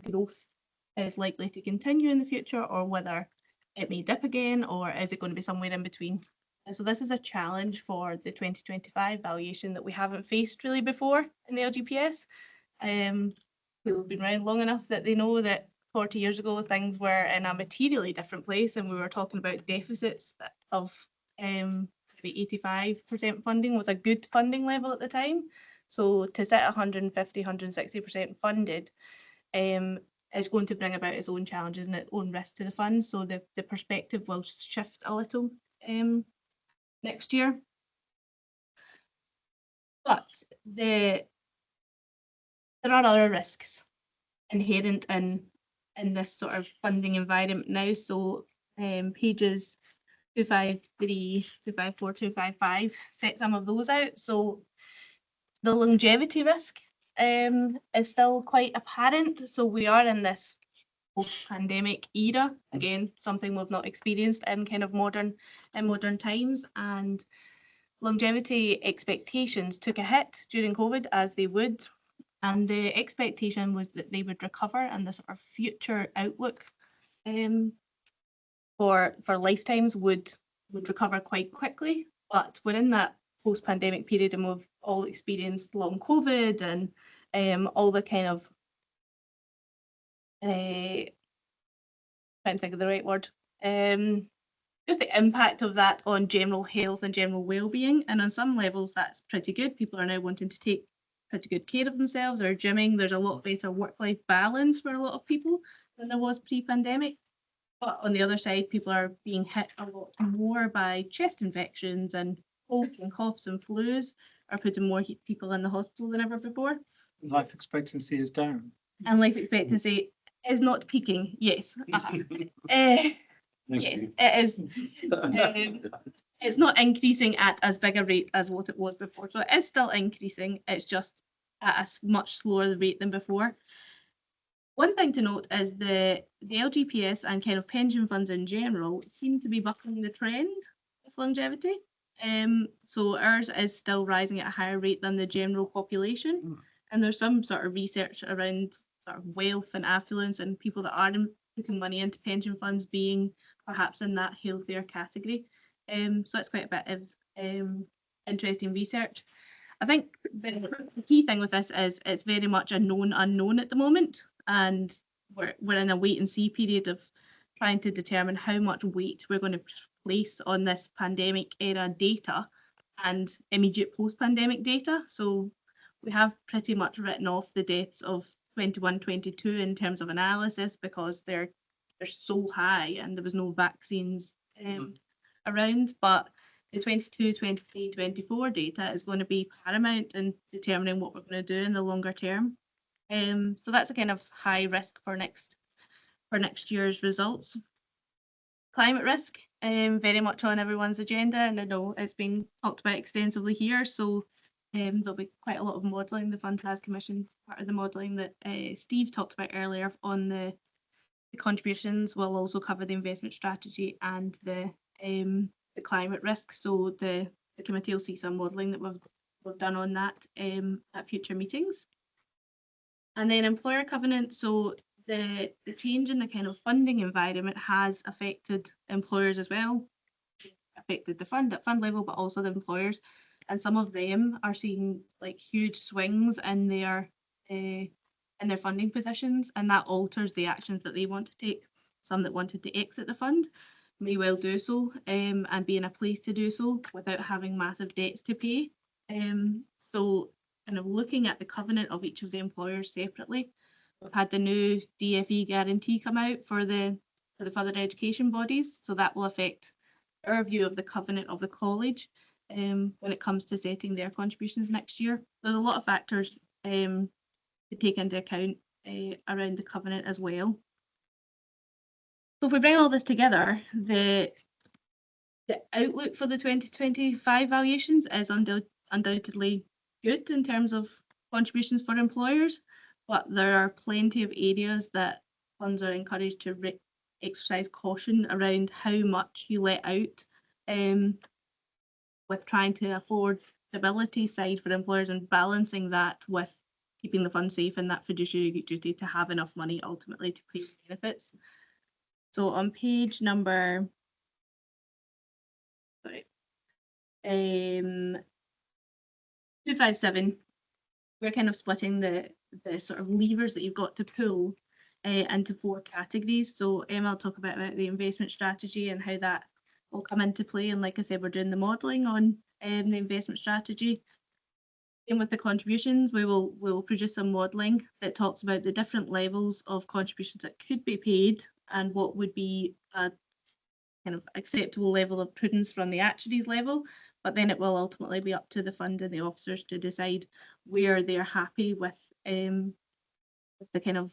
growth is likely to continue in the future, or whether it may dip again, or is it going to be somewhere in between. And so this is a challenge for the 2025 valuation that we haven't faced really before in the LGPS. People have been around long enough that they know that 40 years ago things were in a materially different place, and we were talking about deficits of maybe 85% funding was a good funding level at the time. So to sit 150, 160% funded is going to bring about its own challenges and its own risk to the fund. So the perspective will shift a little next year. But there are other risks inherent in this sort of funding environment now. So pages 253, 254, 255 set some of those out. So the longevity risk is still quite apparent. So we are in this post-pandemic era, again, something we've not experienced in kind of modern times, and longevity expectations took a hit during COVID, as they would, and the expectation was that they would recover, and the sort of future outlook for lifetimes would recover quite quickly. But we're in that post-pandemic period, and we've all experienced long COVID and all the kind of trying to think of the right word, just the impact of that on general health and general well-being. And on some levels that's pretty good. People are now wanting to take pretty good care of themselves. They're gymming. There's a lot better work-life balance for a lot of people than there was pre-pandemic. But on the other side, people are being hit a lot more by chest infections, and colds and coughs and flus are putting more people in the hospital than ever before. Life expectancy is down. And life expectancy is not peaking. Yes. Yes, it is. It's not increasing at as big a rate as what it was before. So it is still increasing. It's just at a much slower rate than before. One thing to note is the LGPS and kind of pension funds in general seem to be bucking the trend with longevity. So ours is still rising at a higher rate than the general population. And there's some sort of research around sort of wealth and affluence and people that are putting money into pension funds being perhaps in that healthier category. So it's quite a bit of interesting research. I think the key thing with this is it's very much a known unknown at the moment, and we're in a wait and see period of trying to determine how much weight we're going to place on this pandemic era data and immediate post-pandemic data. So we have pretty much written off the deaths of 21, 22 in terms of analysis because they're so high and there was no vaccines around. But the 22, 23, 24 data is going to be paramount in determining what we're going to do in the longer term. So that's a kind of high risk for next year's results. Climate risk, very much on everyone's agenda, and I know it's been talked about extensively here. So There'll be quite a lot of modelling. The fund has commissioned part of the modelling that Steve talked about earlier on the contributions. Will also cover the investment strategy and the climate risk. So the committee will see some modelling that we've done on that at future meetings. And then employer covenant. So the change in the kind of funding environment has affected employers as well, affected the fund at fund level, but also the employers. And some of them are seeing like huge swings in their funding positions, and that alters the actions that they want to take. Some that wanted to exit the fund may well do so, and be in a place to do so without having massive debts to pay. So kind of looking at the covenant of each of the employers separately. We've had the new DFE guarantee come out for the further education bodies, so that will affect our view of the covenant of the college when it comes to setting their contributions next year. There's a lot of factors to take into account around the covenant as well. So if we bring all this together, the outlook for the 2025 valuations is undoubtedly good in terms of contributions for employers, but there are plenty of areas that funds are encouraged to exercise caution around how much you let out with trying to afford stability side for employers and balancing that with keeping the fund safe and that fiduciary duty to have enough money ultimately to pay benefits. So on page number 257, we're kind of splitting the sort of levers that you've got to pull into 4 categories. So Emma will talk about the investment strategy and how that will come into play. And like I said, we're doing the modelling on the investment strategy. And with the contributions, we'll produce some modelling that talks about the different levels of contributions that could be paid and what would be a kind of acceptable level of prudence from the actuaries level. But then it will ultimately be up to the fund and the officers to decide where they're happy with the kind of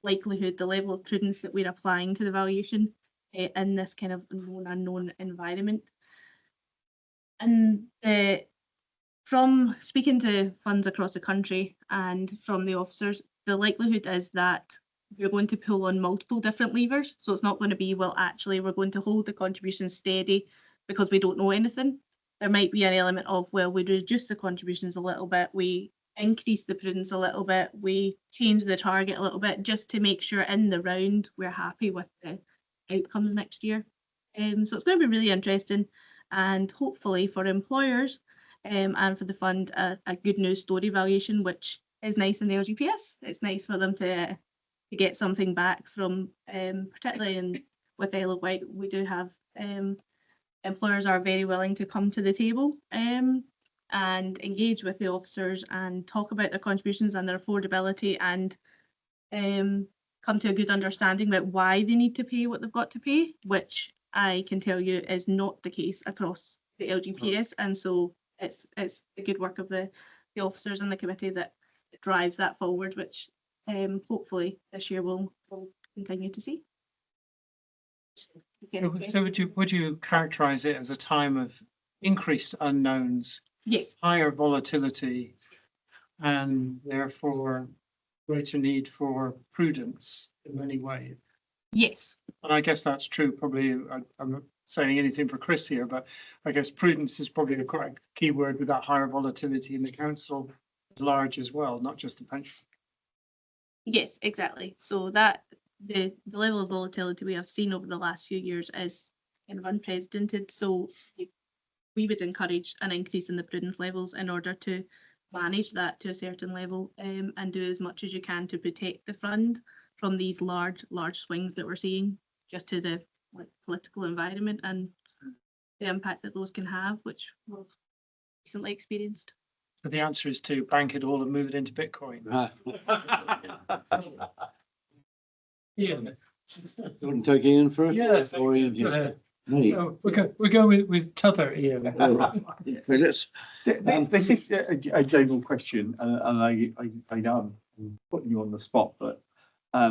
likelihood, the level of prudence that we're applying to the valuation in this kind of unknown environment. And from speaking to funds across the country and from the officers, the likelihood is that we're going to pull on multiple different levers. So it's not going to be, well, actually, we're going to hold the contributions steady because we don't know anything. There might be an element of, well, we reduce the contributions a little bit, we increase the prudence a little bit, we change the target a little bit, just to make sure in the round we're happy with the outcomes next year. So it's going to be really interesting, and hopefully for employers and for the fund, a good news story valuation, which is nice in the LGPS. It's nice for them to get something back from, particularly with Isle of Wight, we do have employers are very willing to come to the table and engage with the officers and talk about their contributions and their affordability and come to a good understanding about why they need to pay what they've got to pay, which I can tell you is not the case across the LGPS. And so it's the good work of the officers and the committee that drives that forward, which hopefully this year we'll continue to see. So would you characterize it as a time of increased unknowns, Yes. higher volatility, and therefore greater need for prudence in many ways? Yes. And I guess that's true. Probably, I'm not saying anything for Chris here, but I guess prudence is probably the correct key word with that higher volatility in the council at large as well, not just the pension. Yes, exactly. So that the level of volatility we have seen over the last few years is kind of unprecedented. So we would encourage an increase in the prudence levels in order to manage that to a certain level and do as much as you can to protect the fund from these large swings that we're seeing just to the political environment and the impact that those can have, which we've recently experienced. So the answer is to bank it all and move it into Bitcoin. Yeah. You want to take Ian first? Yes. Or Ian? Go ahead. Me? No, we'll go with T'other Ian. All right. Okay, let's. This is a general question, and I know I'm putting you on the spot, but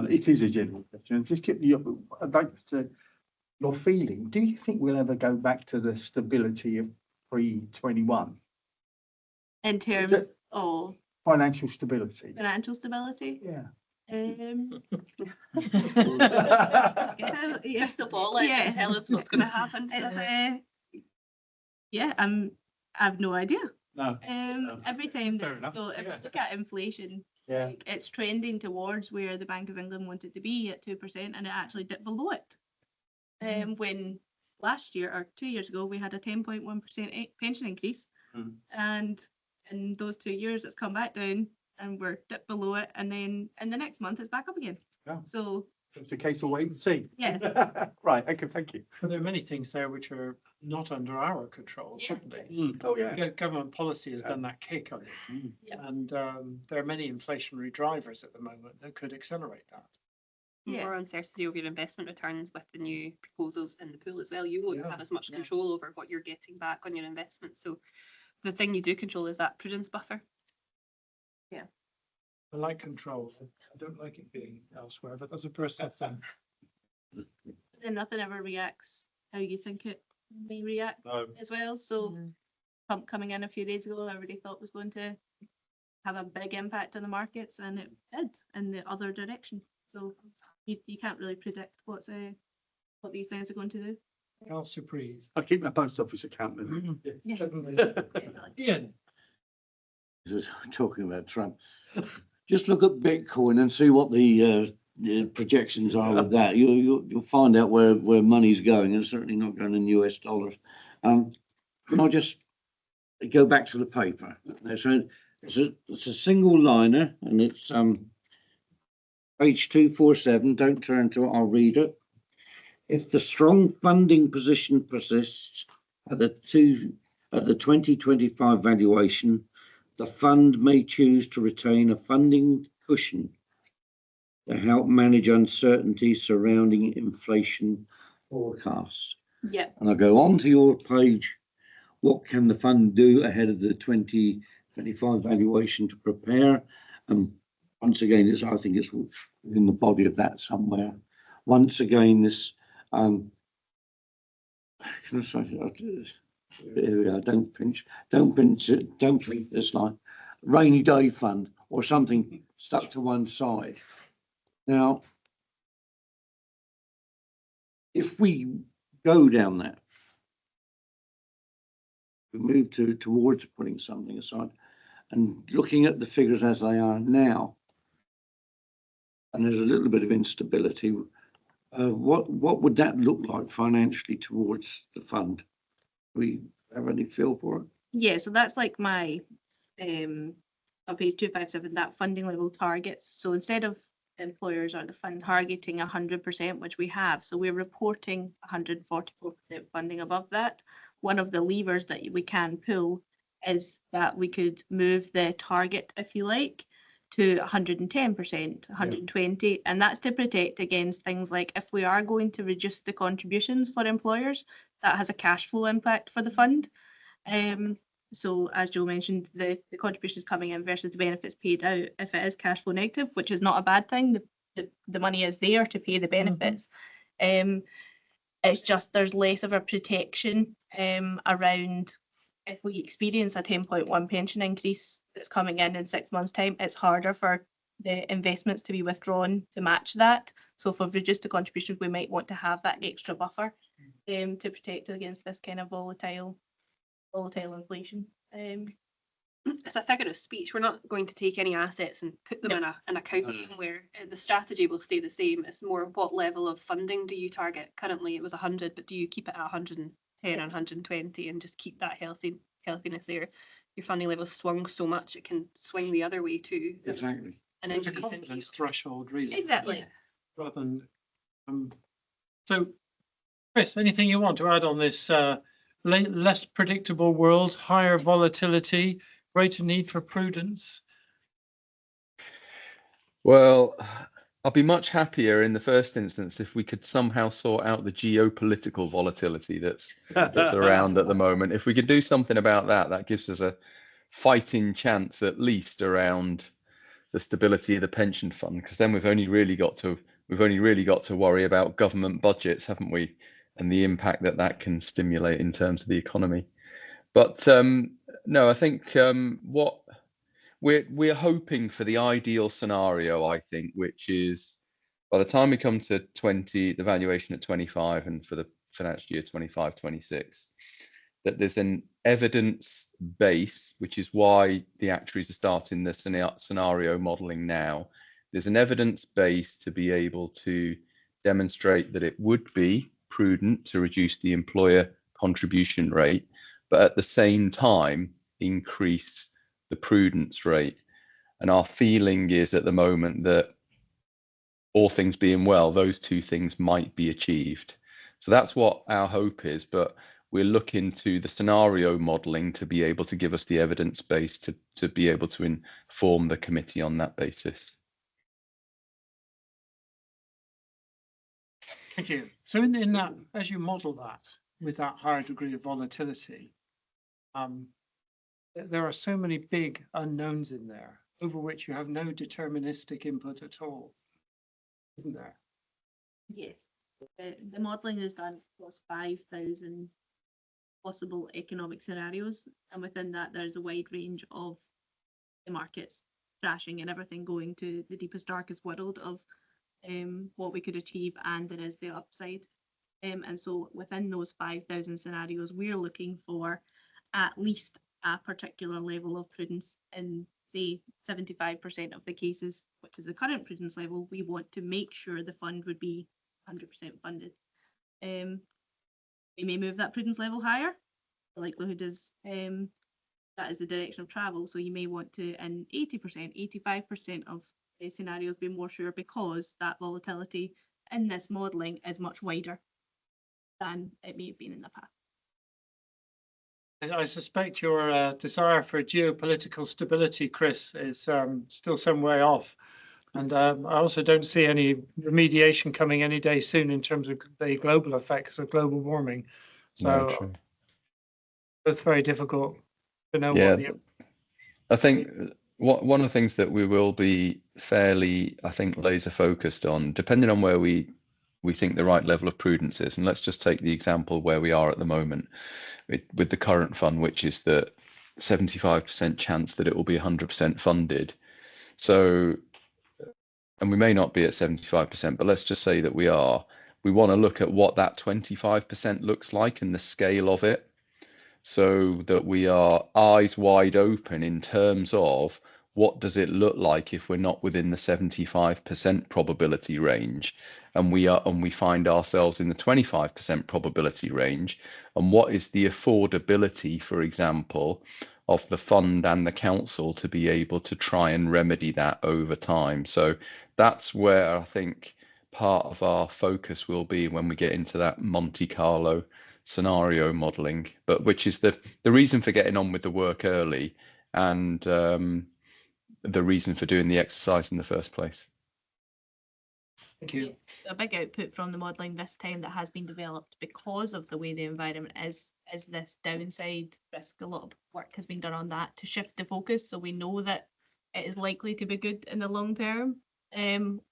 it is a general question. Just keep you. I'd like to your feeling. Do you think we'll ever go back to the stability of pre-21? in terms it- of Financial stability. financial stability. Yeah. Yeah. Crystal ball it Yeah. and tell us what's going to happen. Yeah, I have no idea. No. Every time Fair that, enough. so if Yeah. you look at inflation, Yeah. like, it's trending towards where the Bank of England wanted to be at 2%, and it actually dipped below it. When last year or 2 years ago, we had a 10.1% pension increase, and in those 2 years, it's come back down, and we're dipped below it, and then in the next month, it's back up again. Yeah. So It's a case of wait and see. Yeah. Right, okay, thank you. But there are many things there which are not under our control, certainly. Oh, yeah. Government policy has done that kick on it. Yeah. And there are many inflationary drivers at the moment that could accelerate that. Yeah. More uncertainty over your investment returns with the new proposals in the pool as well. You won't Yeah. have as much Yeah. control over what you're getting back on your investment. So the thing you do control is that prudence buffer. I like control. I don't like it being elsewhere, but that's a personal thing. then nothing ever reacts how you think it may react No. as well. So pump coming in a few days ago, everybody thought was going to have a big impact on the markets, and it did in the other direction. So you can't really predict what these things are going to do. Quelle surprise. I'll keep my post office account then. Yeah. Certainly. Definitely. Ian, Just talking about Trump, just look at Bitcoin and see what the projections are with that. You'll find out where money's going, and certainly not going in US dollars. Can I just go back to the paper? So it's a single liner, and it's page 247. Don't turn to it, I'll read it. If the strong funding position persists at the 2025 valuation, the fund may choose to retain a funding cushion to help manage uncertainty surrounding inflation forecasts. Yeah. And I go on to your page. What can the fund do ahead of the 2025 valuation to prepare? And once again, I think it's within the body of that somewhere. Once again, this can I say here we are, don't pinch this line. Rainy day fund or something stuck to one side. Now, if we go down that, we move towards putting something aside and looking at the figures as they are now, and there's a little bit of instability, what would that look like financially towards the fund? Do we have any feel for it? Yeah, so that's like my on page 257, that funding level targets. So instead of employers or the fund targeting 100%, which we have, so we're reporting 144% funding above that. One of the levers that we can pull is that we could move the target, if you like, to 110%, 120, and that's to protect against things like if we are going to reduce the contributions for employers, that has a cash flow impact for the fund. So as Joe mentioned, the contributions coming in versus the benefits paid out, if it is cash flow negative, which is not a bad thing, the money is there to pay the benefits. It's just there's less of a protection around if we experience a 10.1 pension increase that's coming in 6 months' time, it's harder for the investments to be withdrawn to match that. So if we've reduced the contributions, we might want to have that extra buffer to protect against this kind of volatile inflation. It's a figure of speech. We're not going to take any assets and put them in an account somewhere. The strategy will stay the same. It's more what level of funding do you target? Currently it was 100, but do you keep it at 110 and 120 and just keep that healthiness there? Your funding level swung so much it can swing the other way too. Exactly. And it's a increase in confidence yield. threshold, really. Exactly. Rather than, so Chris, anything you want to add on this less predictable world, higher volatility, greater need for prudence? Well, I'll be much happier in the first instance if we could somehow sort out the geopolitical volatility that's around at the moment. If we could do something about that, that gives us a fighting chance at least around the stability of the pension fund, because then we've only really got to worry about government budgets, haven't we, and the impact that can stimulate in terms of the economy. But No, I think what we're hoping for the ideal scenario, I think, which is by the time we come to the valuation at 25 and for the financial year 25-26, that there's an evidence base, which is why the actuaries are starting the scenario modelling now. There's an evidence base to be able to demonstrate that it would be prudent to reduce the employer contribution rate, but at the same time increase the prudence rate. And our feeling is at the moment that all things being well, those two things might be achieved. So that's what our hope is, but we're looking to the scenario modelling to be able to give us the evidence base to be able to inform the committee on that basis. Thank you. So in that, as you model that with that higher degree of volatility, there are so many big unknowns in there over which you have no deterministic input at all, isn't there? Yes, the modelling is done across 5,000 possible economic scenarios, and within that there's a wide range of the markets crashing and everything going to the deepest, darkest world of what we could achieve, and there is the upside. And so within those 5,000 scenarios, we're looking for at least a particular level of prudence in, say, 75% of the cases, which is the current prudence level. We want to make sure the fund would be 100% funded. We may move that prudence level higher. The likelihood is that is the direction of travel. So you may want to, in 80%, 85% of the scenarios, be more sure, because that volatility in this modelling is much wider than it may have been in the past. I suspect your desire for geopolitical stability, Chris, is still some way off. And I also don't see any remediation coming any day soon in terms of the global effects of global warming. So it's very difficult to know what the... I think one of the things that we will be fairly, I think, laser focused on, depending on where we think the right level of prudence is. And let's just take the example where we are at the moment with the current fund, which is the 75% chance that it will be 100% funded. So, and we may not be at 75%, but let's just say that we are. We want to look at what that 25% looks like and the scale of it, so that we are eyes wide open in terms of what does it look like if we're not within the 75% probability range, and we find ourselves in the 25% probability range, and what is the affordability, for example, of the fund and the council to be able to try and remedy that over time. So that's where I think part of our focus will be when we get into that Monte Carlo scenario modelling, but which is the reason for getting on with the work early, and the reason for doing the exercise in the first place. Thank you. A big output from the modelling this time that has been developed because of the way the environment is this downside risk. A lot of work has been done on that to shift the focus, so we know that it is likely to be good in the long term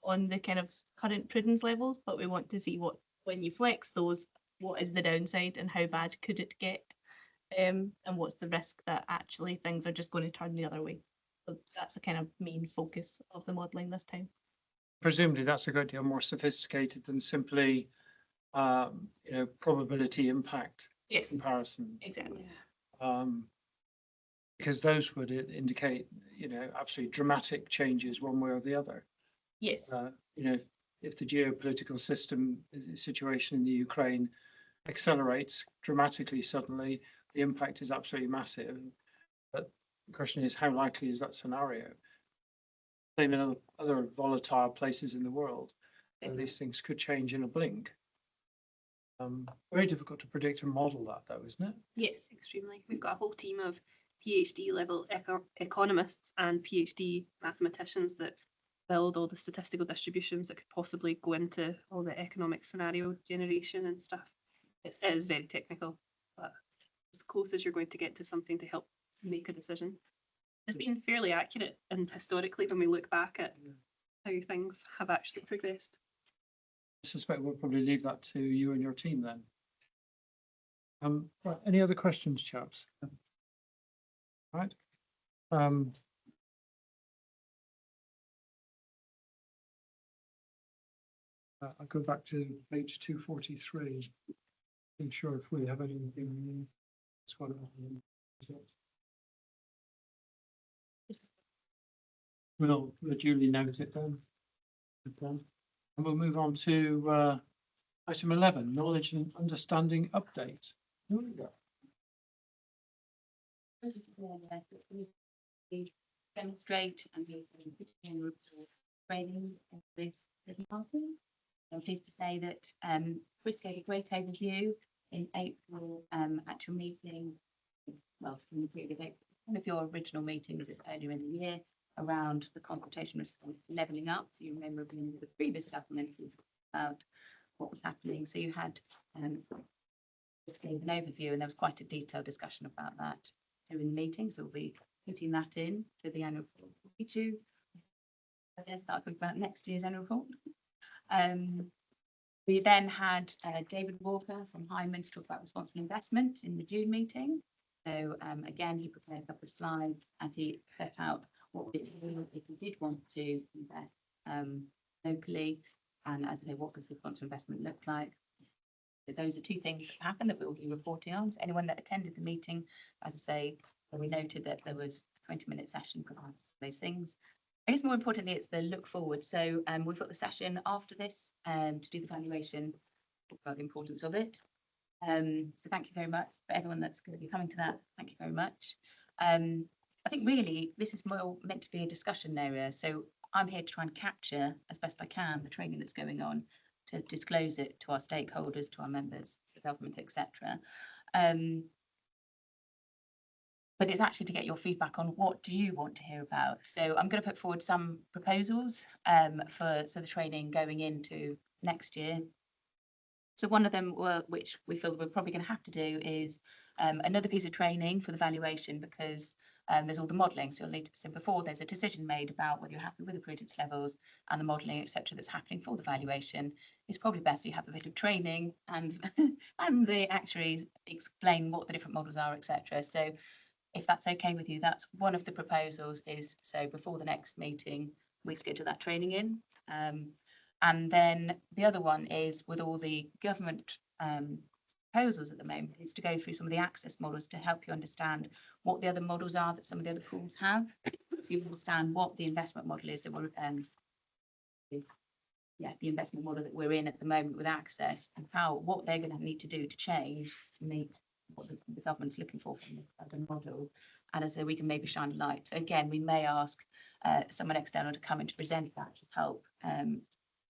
on the kind of current prudence levels, but we want to see what, when you flex those, what is the downside and how bad could it get, and what's the risk that actually things are just going to turn the other way. So that's the kind of main focus of the modelling this time. Presumably that's a great deal more sophisticated than simply probability impact comparisons. Exactly. Because those would indicate absolutely dramatic changes one way or the other. Yes. If the geopolitical situation in the Ukraine accelerates dramatically suddenly, the impact is absolutely massive. But the question is, how likely is that scenario? Same in other volatile places in the world, and these things could change in a blink. Very difficult to predict and model that, though, isn't it? Yes, extremely. We've got a whole team of PhD level economists and PhD mathematicians that build all the statistical distributions that could possibly go into all the economic scenario generation and stuff. It is very technical, but as close as you're going to get to something to help make a decision. It's been fairly accurate, and historically when we look back at how things have actually progressed. I suspect we'll probably leave that to you and your team then. Right, any other questions, chaps? Right. I'll go back to page 243. Not sure if we have anything. That's what we'll duly note it then. Okay. And we'll move on to item 11, knowledge and understanding update. Here we go. Demonstrate and be training with party. I'm pleased to say that Chris gave a great overview in April at your meeting, well, from the period of April, one of your original meetings earlier in the year around the consultation response to levelling up. So you remember being the previous government about what was happening. So you had just gave an overview, and there was quite a detailed discussion about that during the meeting. So we'll be putting that in to the annual report. I guess start talking about next year's annual report. We then had David Walker from Hyman to talk about responsible investment in the June meeting. So again, he prepared a couple of slides and he set out what we do if we did want to invest locally, and as I say, what does responsible investment look like. So those are two things that happened that we'll be reporting on. So anyone that attended the meeting, as I say, we noted that there was a 20-minute session provided for those things. I guess more importantly, it's the look forward. So we've got the session after this to do the valuation, talk about the importance of it. So thank you very much for everyone that's going to be coming to that. Thank you very much. I think really this is more meant to be a discussion area. So I'm here to try and capture as best I can the training that's going on, to disclose it to our stakeholders, to our members, the government, etc. But it's actually to get your feedback on what do you want to hear about. So I'm going to put forward some proposals for the training going into next year. So one of them, which we feel we're probably going to have to do, is another piece of training for the valuation, because there's all the modelling. So you'll need to, so before there's a decision made about whether you're happy with the prudence levels and the modelling, etc., that's happening for the valuation, it's probably best you have a bit of training and and the actuaries explain what the different models are, etc. So if that's okay with you, that's one of the proposals, is so before the next meeting, we schedule that training in. And then the other one is, with all the government proposals at the moment, is to go through some of the access models to help you understand what the other models are that some of the other pools have. So you understand what the investment model is that we're, the investment model that we're in at the moment with access, and what they're going to need to do to change to meet what the government's looking for from the model, and as so we can maybe shine a light. So again, we may ask someone external to come in to present that to help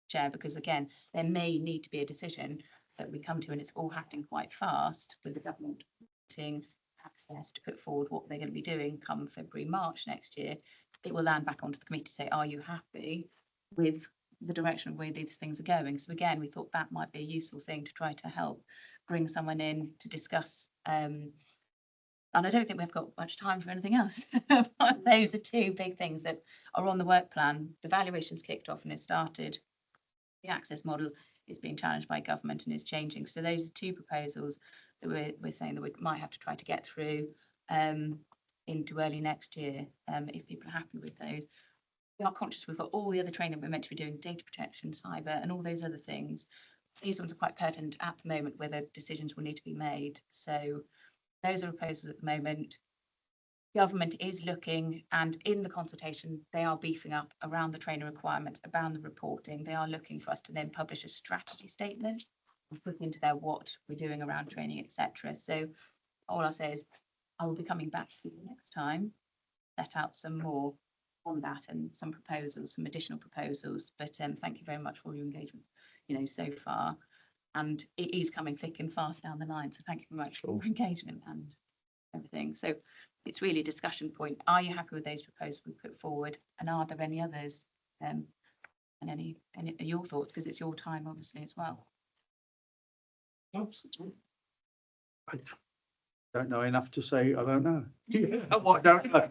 share, because again, there may need to be a decision that we come to, and it's all happening quite fast with the government getting access to put forward what they're going to be doing come February, March next year. It will land back onto the committee to say, are you happy with the direction of where these things are going? So again, we thought that might be a useful thing to try to help bring someone in to discuss. And I don't think we've got much time for anything else. Those are two big things that are on the work plan. The valuation's kicked off and it started. The access model is being challenged by government and is changing. So those are two proposals that we're saying that we might have to try to get through into early next year, if people are happy with those. We are conscious we've got all the other training we're meant to be doing, data protection, cyber, and all those other things. These ones are quite pertinent at the moment where the decisions will need to be made. So those are proposals at the moment. Government is looking, and in the consultation, they are beefing up around the training requirements, around the reporting. They are looking for us to then publish a strategy statement and put into there what we're doing around training, etc. So all I'll say is I will be coming back to you next time, set out some more on that and some proposals, some additional proposals. But thank you very much for your engagement, so far. And it is coming thick and fast down the line. So thank you very much for your engagement and everything. So it's really a discussion point. Are you happy with those proposals we put forward? And are there any others? And any your thoughts, because it's your time obviously as well. I don't know enough to say I don't know. What I don't know.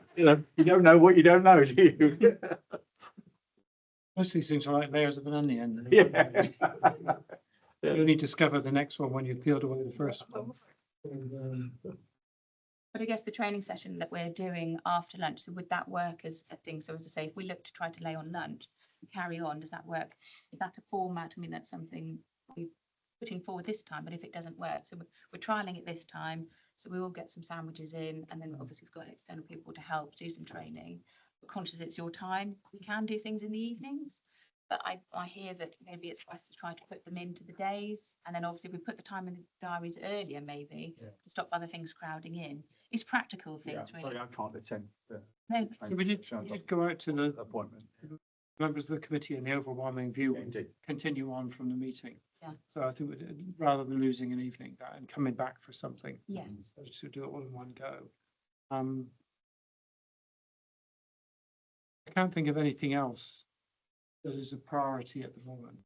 You don't know what you don't know, do you? Most of these things are like layers of an onion. Yeah. You only discover the next one when you peeled away the first one. And, But I guess the training session that we're doing after lunch, so would that work as a thing? So as I say, if we look to try to lay on lunch and carry on, does that work? Is that a format? I mean, that's something we're putting forward this time, but if it doesn't work, so we're trialing it this time. So we will get some sandwiches in, and then obviously we've got external people to help do some training. But conscious it's your time, we can do things in the evenings. But I hear that maybe it's best to try to put them into the days, and then obviously we put the time in the diaries earlier, maybe to stop other things crowding in. It's practical things, really. Sorry, I can't attend. No, So we did go out to the appointment. members of the committee, and the overwhelming view Yeah, would indeed. continue on from the meeting. Yeah. So I think rather than losing an evening that and coming back for something, yes. so to do it all in one go. I can't think of anything else that is a priority at the moment.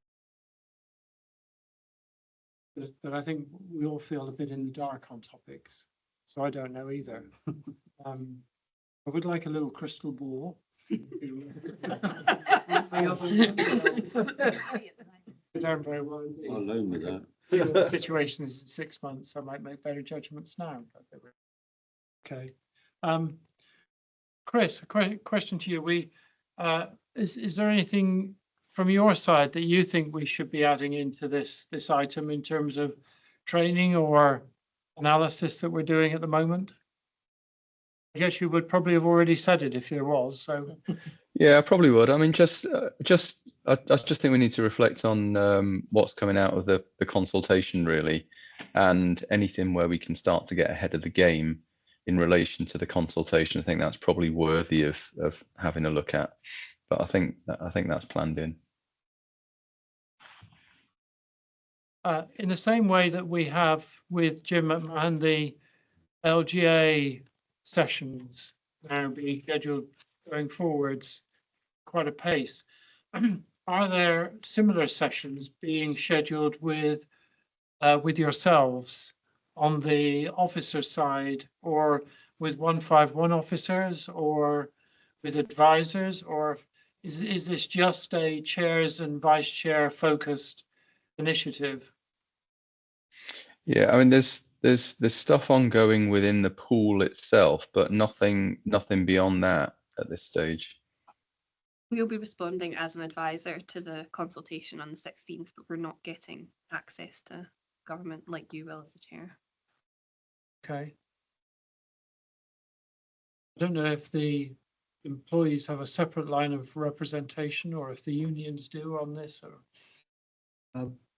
But I think we all feel a bit in the dark on topics, so I don't know either. I would like a little crystal ball. Down very well indeed. I'm alone with that. See what the situation is in 6 months. I might make better judgments now. Okay. Chris, a question to you. Is there anything from your side that you think we should be adding into this item in terms of training or analysis that we're doing at the moment? I guess you would probably have already said it if there was. So Yeah, I probably would. I mean, I just think we need to reflect on what's coming out of the consultation, really, and anything where we can start to get ahead of the game in relation to the consultation. I think that's probably worthy of having a look at. But I think that's planned in. in the same way that we have with Jim and the LGA sessions now being scheduled going forwards quite a pace, are there similar sessions being scheduled with yourselves on the officer side, or with 151 officers, or with advisors, or is this just a chairs and vice chair focused initiative? Yeah, I mean, there's stuff ongoing within the pool itself, but nothing beyond that at this stage. We'll be responding as an advisor to the consultation on the 16th, but we're not getting access to government like you will as a chair. Okay. I don't know if the employees have a separate line of representation or if the unions do on this, or.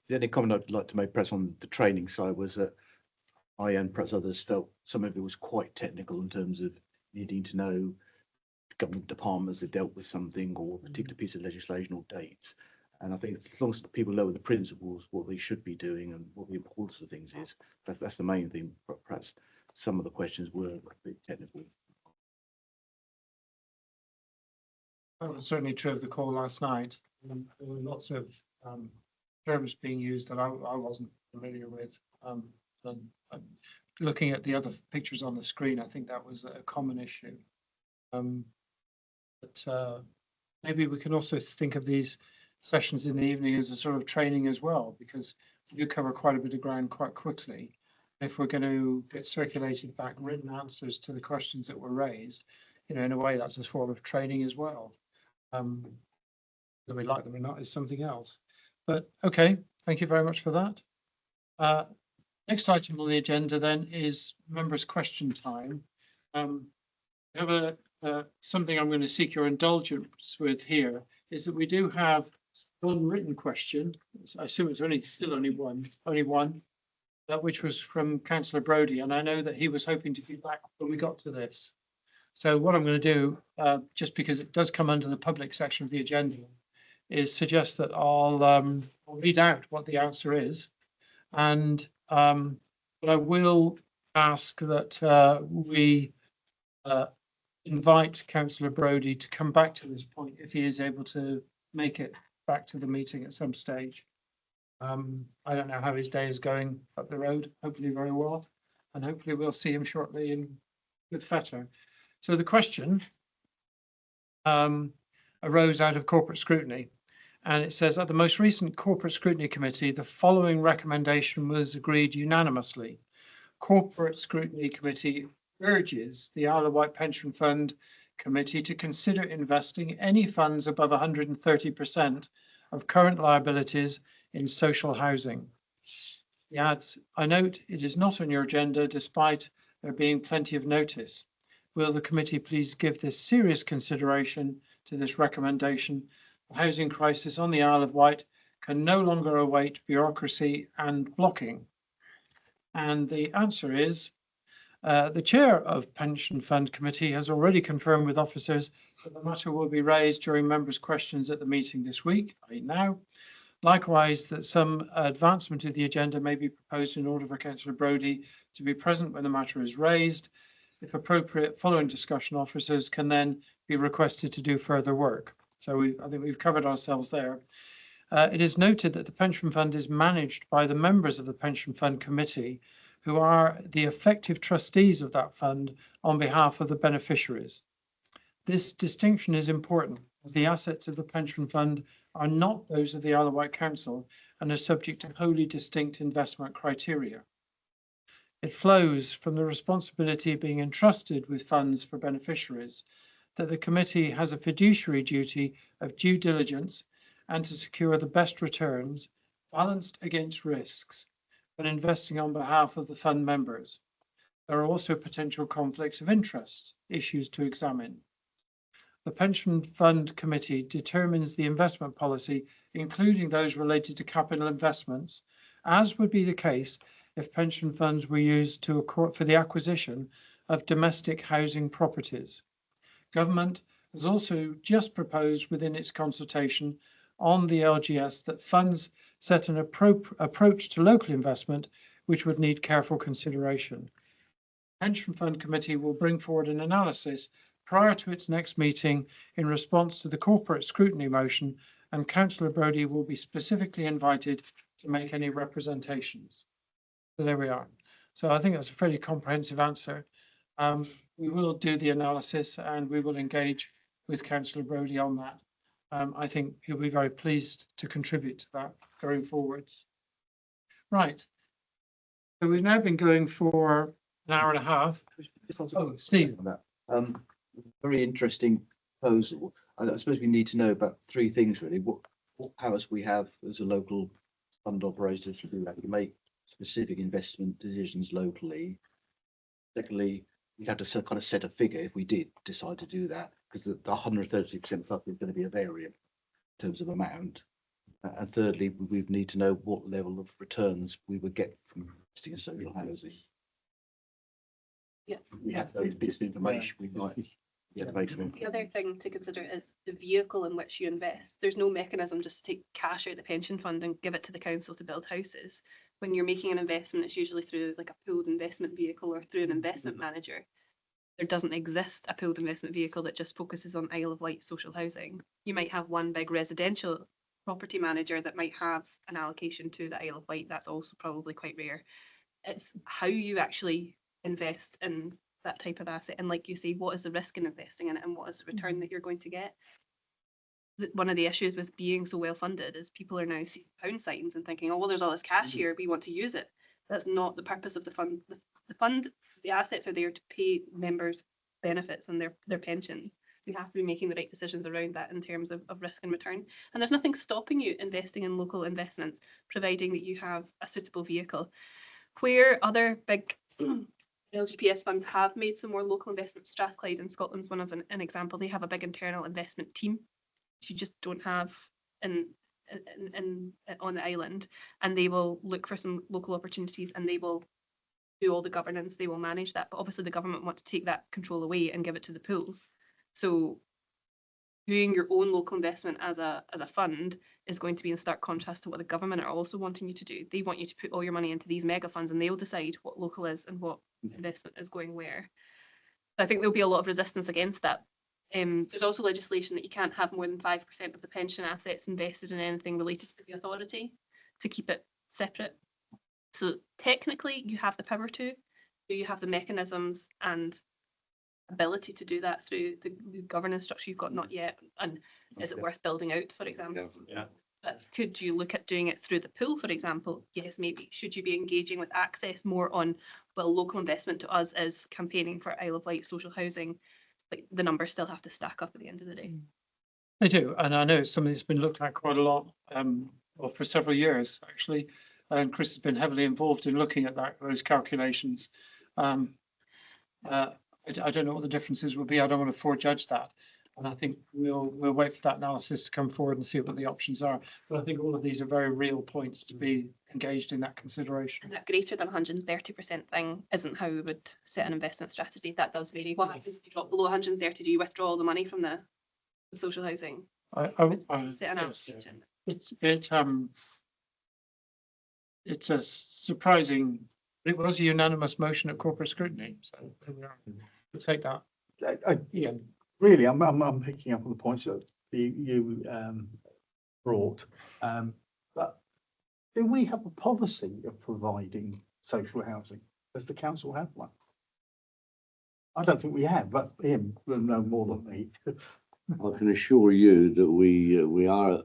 The only comment I'd like to make, perhaps on the training side, was that I and perhaps others felt some of it was quite technical in terms of needing to know government departments that dealt with something or a particular piece of legislation or dates. And I think as long as people know the principles, what they should be doing and what the importance of things is, that's the main thing. But perhaps some of the questions were a bit technical. That was certainly true of the call last night. There were lots of terms being used that I wasn't familiar with. And looking at the other pictures on the screen, I think that was a common issue. But maybe we can also think of these sessions in the evening as a sort of training as well, because we do cover quite a bit of ground quite quickly. If we're going to get circulated back written answers to the questions that were raised, in a way that's a form of training as well. Whether we like them or not is something else. But okay, thank you very much for that. Next item on the agenda then is members' question time. We have something I'm going to seek your indulgence with here, is that we do have one written question. I assume it's still only one, which was from Councillor Brodie, and I know that he was hoping to be back when we got to this. So what I'm going to do, just because it does come under the public section of the agenda, is suggest that I'll read out what the answer is, and but I will ask that we invite Councillor Brodie to come back to this point if he is able to make it back to the meeting at some stage. I don't know how his day is going up the road. Hopefully very well, and hopefully we'll see him shortly with Fetter. So the question arose out of corporate scrutiny, and it says, at the most recent corporate scrutiny committee, the following recommendation was agreed unanimously. Corporate scrutiny committee urges the Isle of Wight Pension Fund Committee to consider investing any funds above 130% of current liabilities in social housing. He adds, I note it is not on your agenda despite there being plenty of notice. Will the committee please give this serious consideration to this recommendation? The housing crisis on the Isle of Wight can no longer await bureaucracy and blocking. And the answer is, the chair of Pension Fund Committee has already confirmed with officers that the matter will be raised during members' questions at the meeting this week, i.e. now. Likewise, that some advancement of the agenda may be proposed in order for Councillor Brodie to be present when the matter is raised. If appropriate, following discussion, officers can then be requested to do further work. So I think we've covered ourselves there. It is noted that the pension fund is managed by the members of the Pension Fund Committee, who are the effective trustees of that fund on behalf of the beneficiaries. This distinction is important, as the assets of the pension fund are not those of the Isle of Wight Council and are subject to wholly distinct investment criteria. It flows from the responsibility of being entrusted with funds for beneficiaries that the committee has a fiduciary duty of due diligence and to secure the best returns balanced against risks when investing on behalf of the fund members. There are also potential conflicts of interest issues to examine. The Pension Fund Committee determines the investment policy, including those related to capital investments, as would be the case if pension funds were used for the acquisition of domestic housing properties. Government has also just proposed within its consultation on the LGS that funds set an approach to local investment which would need careful consideration. Pension Fund Committee will bring forward an analysis prior to its next meeting in response to the corporate scrutiny motion, and Councillor Brodie will be specifically invited to make any representations. So there we are. So I think that's a fairly comprehensive answer. We will do the analysis and we will engage with Councillor Brodie on that. I think he'll be very pleased to contribute to that going forwards. Right. So we've now been going for an hour and a half. Oh, Steve. Very interesting proposal. I suppose we need to know about three things really. What powers we have as a local fund operator to do that. You make specific investment decisions locally. Secondly, we have to kind of set a figure if we did decide to do that, because the 130% plus is going to be a variable in terms of amount. And thirdly, we need to know what level of returns we would get from investing in social housing. Yeah. We have those bits of information. We might make some. The other thing to consider is the vehicle in which you invest. There's no mechanism just to take cash out of the pension fund and give it to the council to build houses. When you're making an investment, it's usually through like a pooled investment vehicle or through an investment manager. There doesn't exist a pooled investment vehicle that just focuses on Isle of Wight social housing. You might have one big residential property manager that might have an allocation to the Isle of Wight. That's also probably quite rare. It's how you actually invest in that type of asset. And like you say, what is the risk in investing in it and what is the return that you're going to get? One of the issues with being so well funded is people are now seeing pound signs and thinking, oh, well, there's all this cash here, we want to use it. That's not the purpose of the fund. The fund, the assets are there to pay members benefits and their pensions. We have to be making the right decisions around that in terms of risk and return. And there's nothing stopping you investing in local investments, providing that you have a suitable vehicle. Where other big LGPS funds have made some more local investments, Strathclyde in Scotland's one of an example. They have a big internal investment team, which you just don't have on the island, and they will look for some local opportunities and they will do all the governance, they will manage that. But obviously the government want to take that control away and give it to the pools. So doing your own local investment as a fund is going to be in stark contrast to what the government are also wanting you to do. They want you to put all your money into these mega funds and they'll decide what local is and what investment is going where. So I think there'll be a lot of resistance against that. There's also legislation that you can't have more than 5% of the pension assets invested in anything related to the authority to keep it separate. So technically you have the power to, you have the mechanisms and ability to do that through the governance structure you've got, not yet. And is it worth building out, for example? Yeah. But could you look at doing it through the pool, for example? Yes, maybe. Should you be engaging with Access more on, well, local investment to us as campaigning for Isle of Wight social housing? Like the numbers still have to stack up at the end of the day. They do, and I know it's something that's been looked at quite a lot, or for several years, actually. And Chris has been heavily involved in looking at those calculations. I don't know what the differences will be. I don't want to forejudge that. And I think we'll wait for that analysis to come forward and see what the options are. But I think all of these are very real points to be engaged in that consideration. And that greater than 130% thing isn't how we would set an investment strategy. That does vary. What happens if you drop below 130? Do you withdraw all the money from the social housing? I Set an yes. allocation. It's a surprising, it was a unanimous motion at corporate scrutiny, so here we are. We'll take that. Yeah. Really, I'm picking up on the points that you brought. But do we have a policy of providing social housing? Does the council have one? I don't think we have, but Ian will know more than me. I can assure you that we are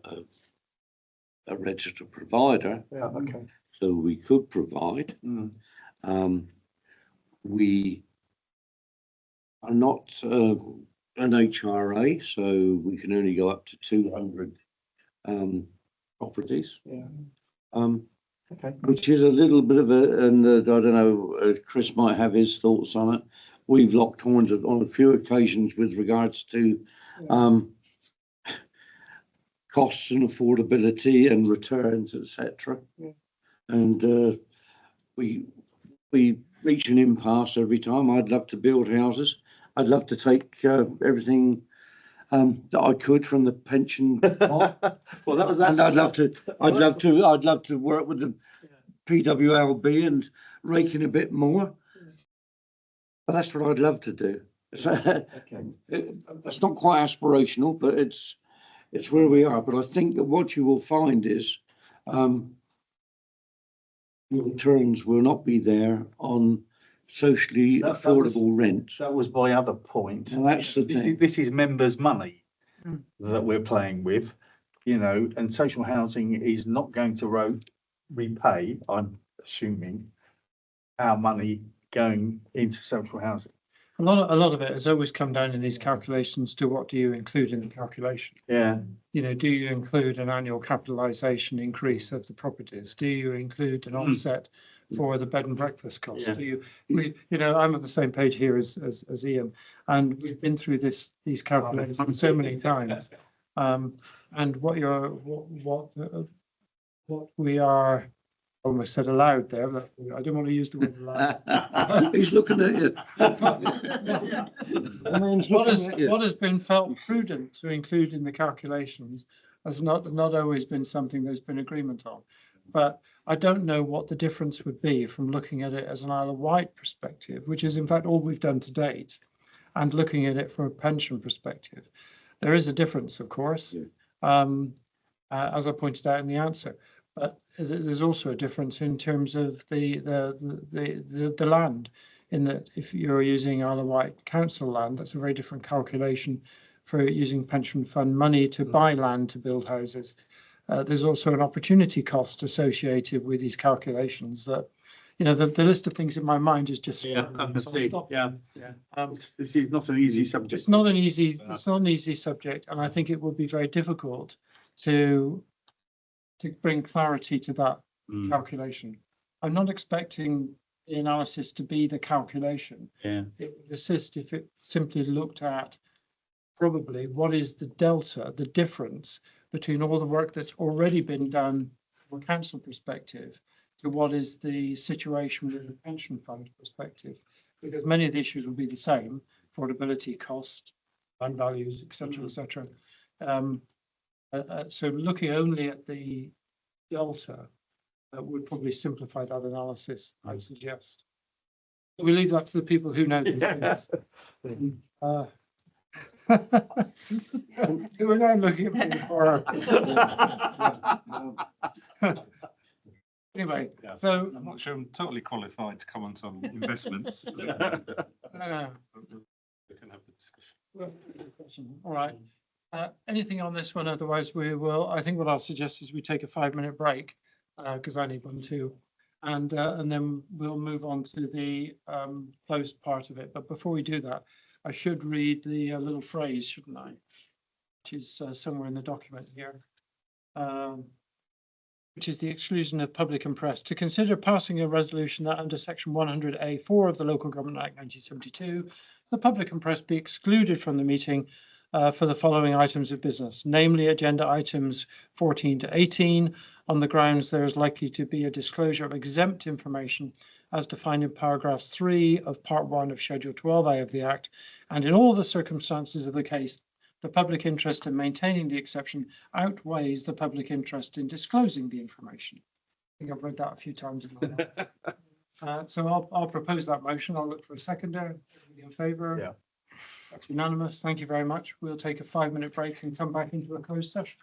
a registered provider, Yeah, okay. so we could provide. We are not an HRA, so we can only go up to 200 properties. Yeah. Okay. Which is a little bit of a, and I don't know, Chris might have his thoughts on it. We've locked horns on a few occasions with regards to costs and affordability and returns, etc. Yeah. And we reach an impasse every time. I'd love to build houses. I'd love to take everything that I could from the pension pot. Well, that was and I'd love to work with the PWLB and rake in a bit more. But that's what I'd love to do. So it's not quite aspirational, but it's where we are. But I think that what you will find is the returns will not be there on socially affordable rent. That was my other point. And that's the thing. This is members' money that we're playing with, you know, and social housing is not going to repay, I'm assuming, our money going into social housing. A lot of it has always come down in these calculations to what do you include in the calculation? Yeah. You know, do you include an annual capitalisation increase of the properties? Do you include an offset for the bed and breakfast costs? Yeah. Do you know, I'm on the same page here as Ian, and we've been through these calculations so many times. And what we are, almost said aloud there, but I don't want to use the word aloud. He's looking at you. What has been felt prudent to include in the calculations has not always been something there's been agreement on. But I don't know what the difference would be from looking at it as an Isle of Wight perspective, which is in fact all we've done to date, and looking at it from a pension perspective. There is a difference, of course, as I pointed out in the answer. But there's also a difference in terms of the land, in that if you're using Isle of Wight council land, that's a very different calculation for using pension fund money to buy land to build houses. There's also an opportunity cost associated with these calculations that, you know, the list of things in my mind is just This is not an easy subject. It's not an easy subject, and I think it will be very difficult to bring clarity to that calculation. I'm not expecting the analysis to be the calculation. Yeah. It would assist if it simply looked at probably what is the delta, the difference between all the work that's already been done from a council perspective to what is the situation with the pension fund perspective, because many of the issues will be the same: affordability, cost, land values, etc., etc. So looking only at the delta would probably simplify that analysis, I suggest. We leave that to the people who know these things. We're now looking at me for. Anyway, so I'm not sure I'm totally qualified to comment on investments. We can have the discussion. All right. Anything on this one? Otherwise, we will, I think what I'll suggest is we take a 5-minute break, because I need one too. And then we'll move on to the closed part of it. But before we do that, I should read the little phrase, shouldn't I? Which is somewhere in the document here. Which is the exclusion of public and press. To consider passing a resolution that under section 100A4 of the Local Government Act 1972, the public and press be excluded from the meeting for the following items of business, namely agenda items 14 to 18, on the grounds there is likely to be a disclosure of exempt information as defined in paragraphs 3 of part 1 of schedule 12A of the Act, and in all the circumstances of the case, the public interest in maintaining the exception outweighs the public interest in disclosing the information. I think I've read that a few times. So I'll propose that motion. I'll look for a seconder. In favour? Yeah. That's unanimous. Thank you very much. We'll take a 5-minute break and come back into a closed session.